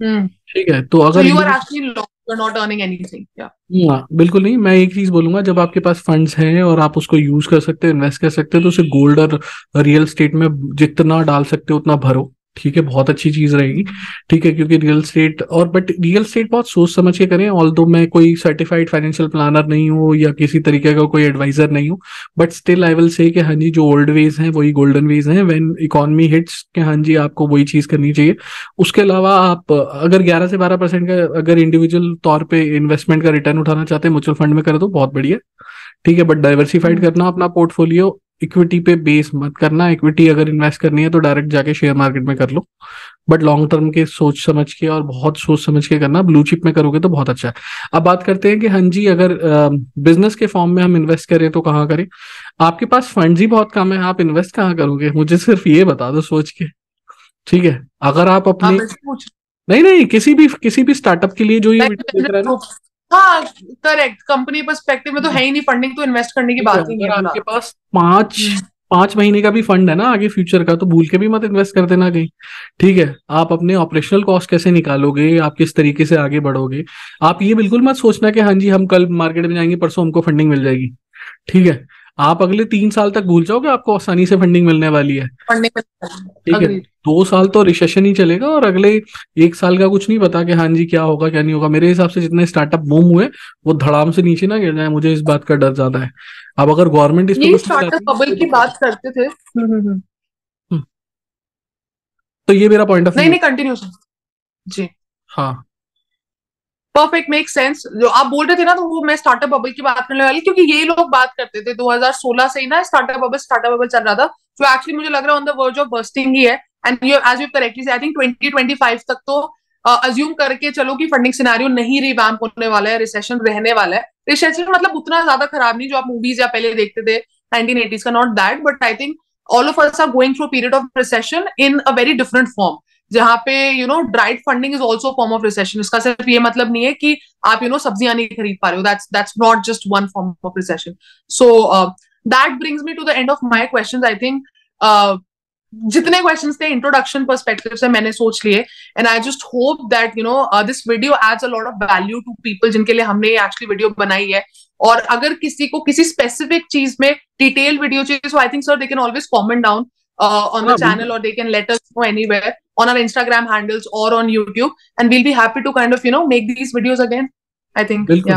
ठीक है, तो So अगर you are actually lost, you're not earning anything. Yeah. बिल्कुल नहीं, मैं एक चीज बोलूंगा, जब आपके पास फंड्स हैं और आप उसको यूज कर सकते हो, इन्वेस्ट कर सकते हो, तो उसे गोल्ड और रियल स्टेट में जितना डाल सकते हो उतना भरो। ठीक है, बहुत अच्छी चीज रहेगी। ठीक है, क्योंकि real estate but real estate बहुत सोच समझ के करें। ऑल्दो मैं कोई सर्टिफाइड फाइनेंशियल प्लानर नहीं हूँ या किसी तरीके का कोई एडवाइजर नहीं हूँ, but still I will say कि हाँ जी जो ओल्ड वेज हैं वही गोल्डन वेज हैं। व्हेन इकोनॉमी हिट्स कि हाँ जी आपको वही चीज करनी चाहिए। उसके अलावा आप अगर 11 से 12% का अगर इंडिविजुअल तौर पे इन्वेस्टमेंट का रिटर्न उठाना चाहते हैं म्यूचुअल फंड में कर दो, बहुत बढ़िया। ठीक है, बट डाइवर्सिफाइड करना अपना पोर्टफोलियो, इक्विटी पे बेस मत करना। इक्विटी अगर इन्वेस्ट करनी है तो डायरेक्ट जाके शेयर मार्केट में कर लो, बट लॉन्ग टर्म के सोच समझ के और बहुत सोच समझ के करना। ब्लू चिप में करोगे तो बहुत अच्छा है। अब बात करते हैं कि हाँ जी अगर बिजनेस के फॉर्म में हम इन्वेस्ट करें तो कहाँ करें। आपके पास फंड्स ही बहुत कम है, आप इन्वेस्ट कहाँ करोगे? मुझे सिर्फ ये बता दो सोच के। ठीक है, अगर आप अपने नहीं नहीं किसी भी स्टार्टपार्टअप के लिए जो ये वीडियो देख रहा है ना, हाँ करेक्ट, कंपनी पर्सपेक्टिव में तो है ही नहीं फंडिंग, तो इन्वेस्ट करने की बात ही नहीं है। आपके पास 5 महीने का भी फंड है ना आगे फ्यूचर का, तो भूल के भी मत इन्वेस्ट कर देना कहीं। ठीक है, आप अपने ऑपरेशनल कॉस्ट कैसे निकालोगे, आप किस तरीके से आगे बढ़ोगे, आप ये बिल्कुल मत सोचना कि हाँ जी हम कल मार्केट में जाएंगे परसों हमको फंडिंग मिल जाएगी। ठीक है, आप अगले 3 साल तक भूल जाओगे आपको आसानी से फंडिंग मिलने वाली है। ठीक है, 2 साल तो रिसेशन ही चलेगा और अगले 1 साल का कुछ नहीं पता कि हाँ जी क्या होगा क्या नहीं होगा। मेरे हिसाब से जितने स्टार्टअप बूम हुए वो धड़ाम से नीचे ना गिर जाए, मुझे इस बात का डर ज्यादा है। अब अगर गवर्नमेंट इस पे स्टार्टअप बबल की बात करते थे, तो ये मेरा पॉइंट ऑफ व्यू। नहीं कंटिन्यू जी। हाँ परफेक्ट, मेक सेंस। जो आप बोल रहे थे ना, तो वो मैं स्टार्टअप बबल की बात करने वाली, क्योंकि ये लोग बात करते थे 2016 से ही ना, स्टार्टअप बबल चल रहा था, जो एक्चुअली मुझे लग रहा है on the verge of bursting ही है। And you as you correctly say, I think 2025 तक तो अज्यूम करके चलो कि फंडिंग सिनेरियो नहीं रिवैम्प होने वाला है, रिसेशन रहने वाला है। रिसेशन मतलब उतना ज्यादा खराब नहीं जो आप मूवीज या पहले देखते थे 1980s का, not that, but I think all of us are going through period of recession in a very different form, जहां पे dried funding is also form of recession. इसका सिर्फ ये मतलब नहीं है कि आप सब्जियां नहीं खरीद पा रहे हो, that's not just one form of recession. So that brings me to the end of my questions. I think जितने क्वेश्चंस थे इंट्रोडक्शन पर्सपेक्टिव से मैंने सोच लिए, and I just hope that you know this video adds a lot of value to people जिनके लिए हमने actually video बनाई है। और अगर किसी को किसी स्पेसिफिक चीज में डिटेल वीडियो चाहिए, so I think sir they can always comment down on the channel, or they can let us know anywhere on our Instagram handles or on YouTube, and we'll be happy to kind of make these videos again. I think बिल्कुल,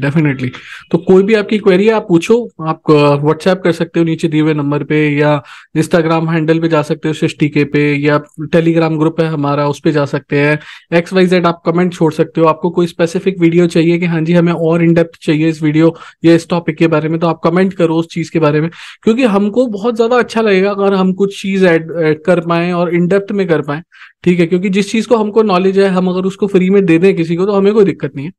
definitely. तो कोई भी आपकी query है आप पूछो, आप WhatsApp कर सकते हो नीचे दिए हुए नंबर पे, या इंस्टाग्राम हैंडल पे जा सकते हो सिस्टीके पे, या टेलीग्राम ग्रुप है हमारा उस पे जा सकते हैं। XYZ आप कमेंट छोड़ सकते हो। आपको कोई स्पेसिफिक वीडियो चाहिए कि हाँ जी हमें और इन डेप्थ चाहिए इस वीडियो या इस टॉपिक के बारे में, तो आप कमेंट करो उस चीज के बारे में, क्योंकि हमको बहुत ज्यादा अच्छा लगेगा अगर हम कुछ चीज ऐड कर पाए और इन डेप्थ में कर पाए। ठीक है, क्योंकि जिस चीज को हमको नॉलेज है हम अगर उसको फ्री में दे दें किसी को तो हमें कोई दिक्कत नहीं है।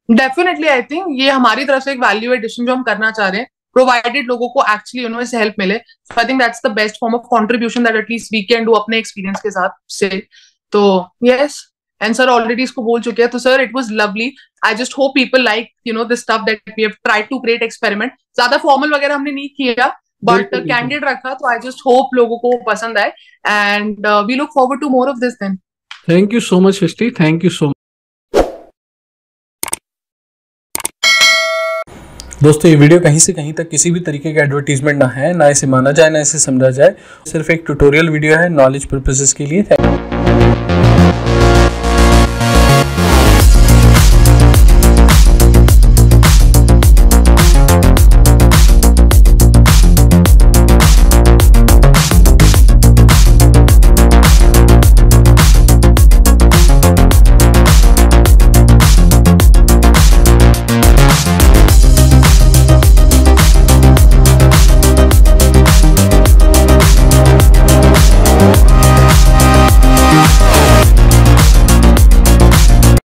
डेफिनेटली आई थिंक ये हमारी तरफ से एक वैल्यू एडिशन जो हम करना चाह रहे हैं, प्रोवाइडेड लोगों को एक्चुअली इससे हेल्प मिले। So I think that's the best form of contribution that at least we can do अपने एक्सपीरियंस के साथ से। तो यस, एंड सर ऑलरेडी इसको बोल चुके हैं। तो sir it was lovely. I just hope people like the stuff that we have tried to create experiment. ज्यादा फॉर्मल वगैरह हमने नहीं किया, बट कैंडिड रखा। तो आई जस्ट होप लोगों को पसंद आए, and we look forward to more of this then. Thank you so much Srishti, thank you so much. दोस्तों ये वीडियो कहीं से कहीं तक किसी भी तरीके का एडवर्टीजमेंट ना है, ना इसे माना जाए ना इसे समझा जाए, सिर्फ एक ट्यूटोरियल वीडियो है नॉलेज पर्पसेस के लिए।